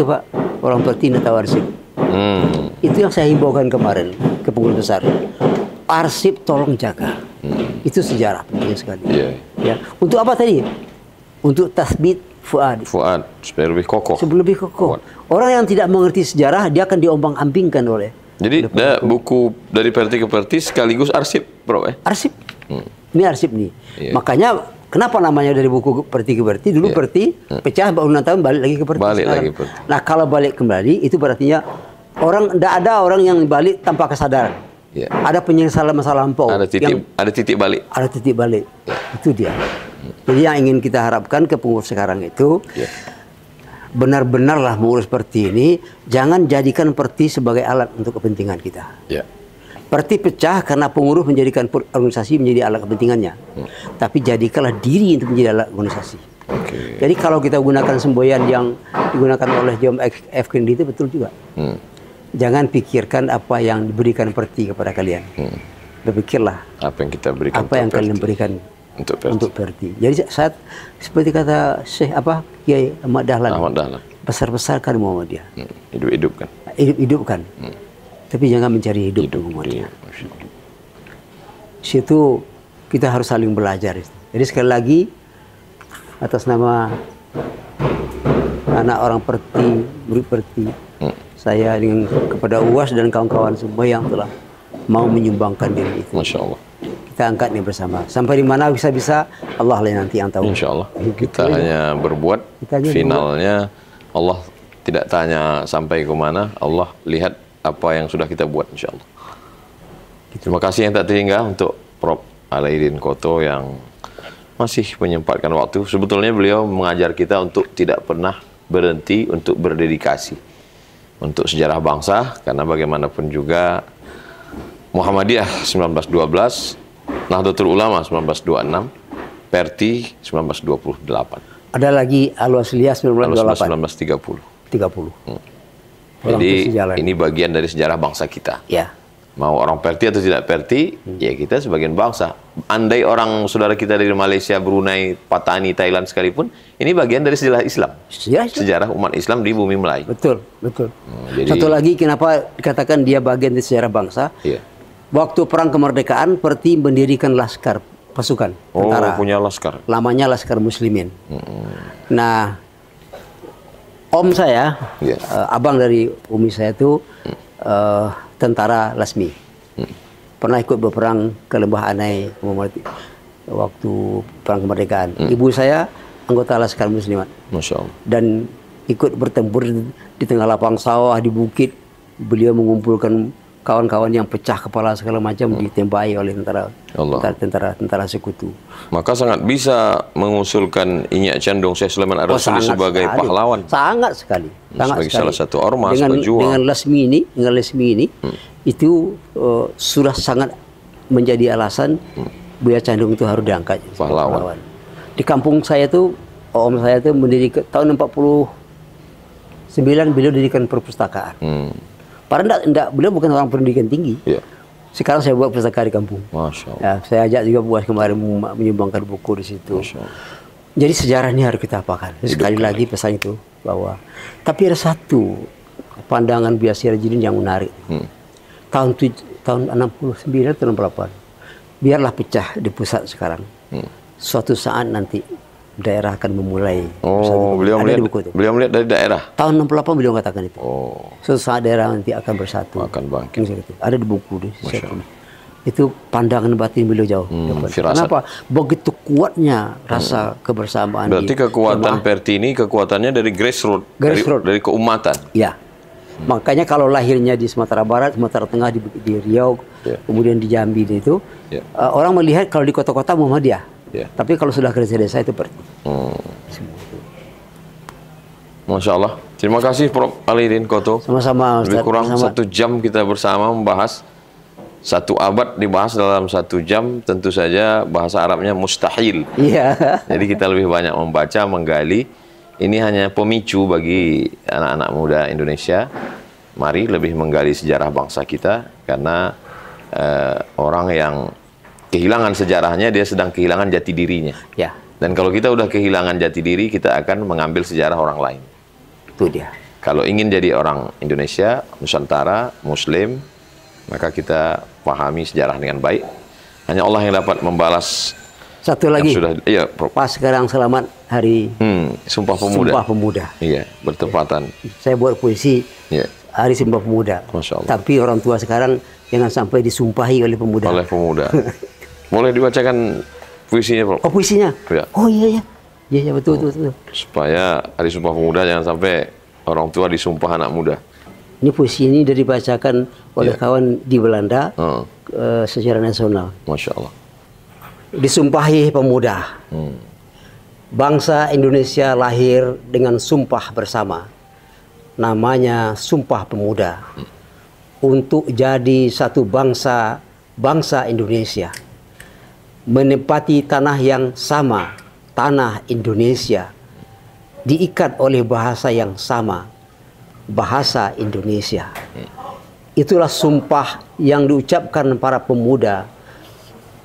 B: Pak? Orang Perti tidak tahu arsip. Itu yang saya himbaukan kemarin ke pengurus besar. Arsip tolong jaga. Itu sejarah penting sekali. Ya. Untuk apa tadi? Untuk tasbit fuad,
C: supaya lebih kokoh.
B: Orang yang tidak mengerti sejarah, dia akan diombang-ambingkan oleh.
C: Jadi buku dari Perti ke Perti sekaligus arsip, Bro.
B: Arsip. Ini arsip nih. Makanya kenapa namanya dari buku Perti ke Perti? Dulu Perti pecah, baru 6 tahun balik lagi ke Perti. Nah kalau balik kembali itu berarti Orang tidak ada orang yang balik tanpa kesadaran.
C: Ya.
B: Ada penyesalan masa lampau.
C: Ada titik balik.
B: Ada titik balik. Itu dia. Jadi yang ingin kita harapkan ke pengurus sekarang itu benar-benarlah mengurus Perti ini, jangan jadikan Perti sebagai alat untuk kepentingan kita.
C: Ya.
B: Perti pecah karena pengurus menjadikan organisasi menjadi alat kepentingannya. Tapi jadikanlah diri untuk menjadi alat organisasi. Jadi kalau kita gunakan semboyan yang digunakan oleh John F. Kennedy itu betul juga. Jangan pikirkan apa yang diberikan Perti kepada kalian. Berpikirlah
C: apa yang kita berikan,
B: apa yang kalian berikan untuk Perti. Jadi saat seperti kata Syekh Kiai Ahmad Dahlan, besar-besarkan Muhammadiyah.
C: Hidup-hidupkan.
B: Hidup-hidupkan. Tapi jangan mencari hidup Muhammadiyah. Situ kita harus saling belajar. Jadi sekali lagi atas nama anak orang Perti, murid Perti, saya dengan kepada UAS dan kawan-kawan semua yang telah mau menyumbangkan diri itu.
C: Masya Allah.
B: Kita angkat ini bersama. Sampai di mana bisa-bisa Allah lah nanti yang tahu.
C: Insya Allah. Kita hanya berbuat. Finalnya Allah tidak tanya sampai ke mana. Allah lihat apa yang sudah kita buat. Insya Allah. Terima kasih yang tak terhingga untuk Prof. Alaidin Koto yang masih menyempatkan waktu. Sebetulnya beliau mengajar kita untuk tidak pernah berhenti untuk berdedikasi untuk sejarah bangsa, karena bagaimanapun juga Muhammadiyah 1912, Nahdlatul Ulama 1926, Perti 1928.
B: Ada lagi Al-Wasliyah 1928.
C: 30. Jadi ini bagian dari sejarah bangsa kita.
B: Ya.
C: Mau orang Perti atau tidak Perti, ya kita sebagian bangsa. Andai orang saudara kita dari Malaysia, Brunei, Patani, Thailand sekalipun, ini bagian dari sejarah Islam. Sejarah umat Islam di bumi Melayu.
B: Betul, betul.
C: Jadi,
B: satu lagi kenapa dikatakan dia bagian dari sejarah bangsa?
C: Iya.
B: Waktu perang kemerdekaan, Perti mendirikan laskar pasukan tentara.
C: Punya laskar.
B: Lamanya Laskar Muslimin. Nah, om saya, abang dari umi saya itu tentara Lasmi. Pernah ikut berperang ke Lembah Anai waktu perang kemerdekaan. Ibu saya anggota Laskar Muslimat.
C: Masya Allah. Dan
B: ikut bertempur di tengah lapang sawah, di bukit. Beliau mengumpulkan kawan-kawan yang pecah kepala segala macam, ditembaki oleh tentara sekutu.
C: Maka sangat bisa mengusulkan Inyak Candong Syekh Sulaiman Ar-Rasuli sebagai pahlawan.
B: Sangat sekali.
C: Sebagai salah satu ormas
B: pejuang. Dengan Lasmi ini, itu sudah sangat menjadi alasan Buya Candong itu harus diangkat pahlawan. Di kampung saya tuh, om saya tuh mendirikan tahun 49 beliau dirikan perpustakaan. Padahal beliau bukan orang pendidikan tinggi. Sekarang saya buat perpustakaan di kampung.
C: Masya Allah.
B: Ya, saya ajak juga buat kemarin menyumbangkan buku di situ. Jadi sejarah ini harus kita apakan. Sekali lagi pesan itu bahwa, tapi ada satu pandangan Buya Sirajudin yang menarik. Tahun 69 atau 68, biarlah pecah di pusat sekarang. Suatu saat nanti daerah akan memulai.
C: Beliau melihat dari daerah.
B: Tahun 68 beliau katakan itu. Suatu saat daerah nanti akan bersatu.
C: Akan bangkit.
B: Ada di buku itu pandangan batin beliau jauh. Kenapa? Begitu kuatnya rasa kebersamaan.
C: Berarti kekuatan Perti ini kekuatannya dari grassroots, dari keumatan.
B: Ya. Makanya kalau lahirnya di Sumatera Barat, Sumatera Tengah, di Riau, kemudian di Jambi itu, orang melihat kalau di kota-kota Muhammadiyah. Tapi kalau sudah ke desa-desa itu Perti.
C: Masya Allah. Terima kasih Prof. Alaidin Koto.
B: Sama-sama.
C: Lebih kurang 1 jam kita bersama membahas. 1 abad dibahas dalam 1 jam. Tentu saja bahasa Arabnya mustahil. Jadi kita lebih banyak membaca, menggali. Ini hanya pemicu bagi anak-anak muda Indonesia. Mari lebih menggali sejarah bangsa kita. Karena orang yang kehilangan sejarahnya, dia sedang kehilangan jati dirinya. Dan kalau kita udah kehilangan jati diri, kita akan mengambil sejarah orang lain.
B: Itu dia.
C: Kalau ingin jadi orang Indonesia, Nusantara, Muslim, maka kita pahami sejarah dengan baik. Hanya Allah yang dapat membalas.
B: Satu lagi.
C: Pas
B: sekarang selamat hari
C: Sumpah Pemuda.
B: Sumpah Pemuda.
C: Iya, bertepatan.
B: Saya buat puisi hari Sumpah Pemuda.
C: Masya Allah.
B: Tapi orang tua sekarang jangan sampai disumpahi oleh pemuda.
C: Boleh dibacakan puisinya, Prof?
B: Puisinya? Oh iya. Iya, betul.
C: Supaya hari Sumpah Pemuda jangan sampai orang tua disumpah anak muda.
B: Ini puisi ini sudah dibacakan oleh kawan di Belanda secara nasional.
C: Masya Allah.
B: Disumpahi pemuda. Bangsa Indonesia lahir dengan sumpah bersama. Namanya Sumpah Pemuda. Untuk jadi satu bangsa, bangsa Indonesia. Menempati tanah yang sama, tanah Indonesia. Diikat oleh bahasa yang sama, bahasa Indonesia. Itulah sumpah yang diucapkan para pemuda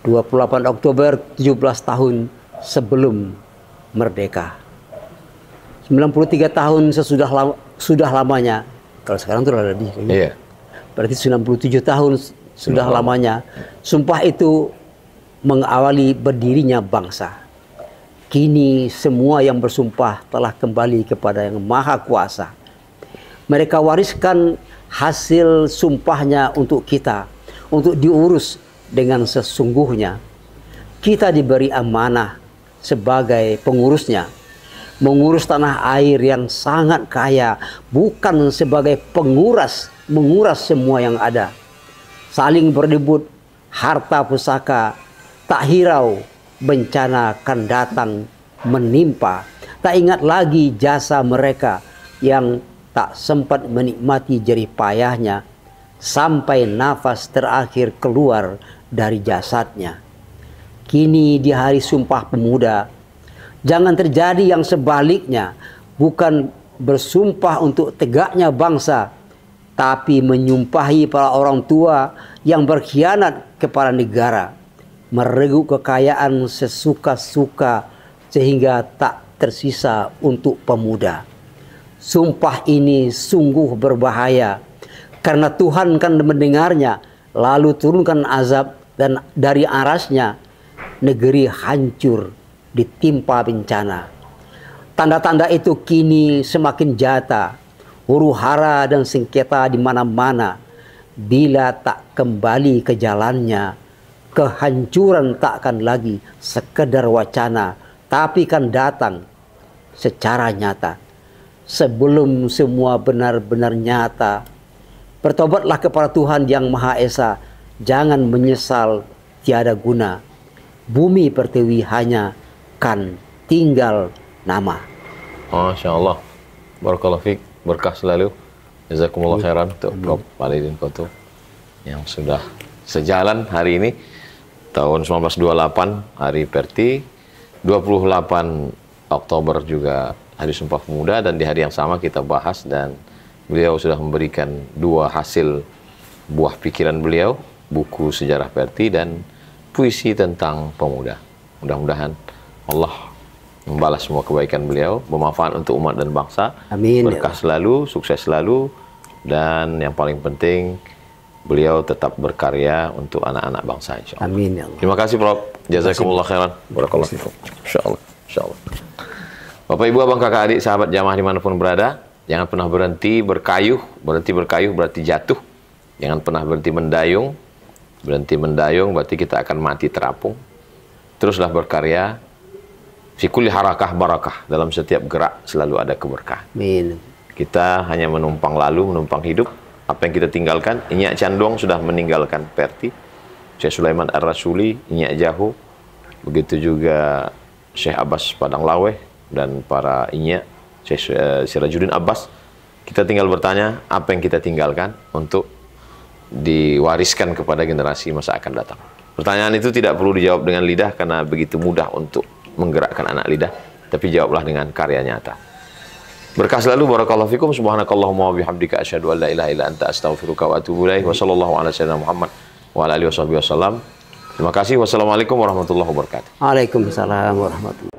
B: 28 Oktober 17 tahun sebelum merdeka. 93 tahun sudah lamanya. Kalau sekarang itu udah lebih.
C: Iya.
B: Berarti 97 tahun sudah lamanya. Sumpah itu mengawali berdirinya bangsa. Kini semua yang bersumpah telah kembali kepada Yang Maha Kuasa. Mereka wariskan hasil sumpahnya untuk kita, untuk diurus dengan sesungguhnya. Kita diberi amanah sebagai pengurusnya, mengurus tanah air yang sangat kaya, bukan sebagai menguras semua yang ada. Saling berebut harta pusaka, tak hirau bencana akan datang menimpa. Tak ingat lagi jasa mereka yang tak sempat menikmati jerih payahnya sampai nafas terakhir keluar dari jasadnya. Kini di hari Sumpah Pemuda, jangan terjadi yang sebaliknya, bukan bersumpah untuk tegaknya bangsa, tapi menyumpahi para orang tua yang berkhianat kepada negara, mereguk kekayaan sesuka-suka sehingga tak tersisa untuk pemuda. Sumpah ini sungguh berbahaya karena Tuhan kan mendengarnya, lalu turunkan azab dan dari arasnya negeri hancur ditimpa bencana. Tanda-tanda itu kini semakin nyata, huru-hara dan sengketa di mana-mana. Bila tak kembali ke jalannya, kehancuran tak akan lagi sekedar wacana, tapi kan datang secara nyata. Sebelum semua benar-benar nyata, bertobatlah kepada Tuhan Yang Maha Esa. Jangan menyesal tiada guna. Bumi pertiwi hanya kan tinggal nama.
C: Masya Allah. Barakallahu fiik. Berkah selalu. Jazakumullah khairan untuk Prof. Walidin Koto yang sudah sejalan hari ini. Tahun 1928 Hari Perti, 28 Oktober juga Hari Sumpah Pemuda, dan di hari yang sama kita bahas dan beliau sudah memberikan dua hasil buah pikiran beliau, buku Sejarah Perti dan puisi tentang pemuda. Mudah-mudahan Allah membalas semua kebaikan beliau, bermanfaat untuk umat dan bangsa.
B: Amin.
C: Berkah selalu, sukses selalu, dan yang paling penting beliau tetap berkarya untuk anak-anak bangsa, insyaallah.
B: Amin ya Allah.
C: Terima kasih Prof. Jazakumullah khairan. Barakallahu fikum. Insyaallah. Insyaallah. Bapak Ibu, abang kakak adik, sahabat jamaah dimanapun berada, jangan pernah berhenti berkayuh. Berhenti berkayuh berarti jatuh. Jangan pernah berhenti mendayung. Berhenti mendayung berarti kita akan mati terapung. Teruslah berkarya. Fi kulli harakah barakah. Dalam setiap gerak selalu ada keberkahan.
B: Amin.
C: Kita hanya menumpang lalu, menumpang hidup. Apa yang kita tinggalkan, Inyak Candong sudah meninggalkan Perti. Syekh Sulaiman Ar-Rasuli, Inyak Jahu. Begitu juga Syekh Abbas Padang Laweh dan para Inyak, Syekh Sirajuddin Abbas. Kita tinggal bertanya, apa yang kita tinggalkan untuk diwariskan kepada generasi masa akan datang. Pertanyaan itu tidak perlu dijawab dengan lidah karena begitu mudah untuk menggerakkan anak lidah, tapi jawablah dengan karya nyata. Berkah selalu, barakallahu fikum, subhanakallahumma wa bihamdika asyhadu an la ilaha illa anta astaghfiruka wa atubu ilaik. Wa sallallahu ala sayyidina Muhammad wa ala alihi wasallam. Terima kasih. Wassalamualaikum warahmatullahi wabarakatuh.
B: Waalaikumsalam warahmatullahi wabarakatuh.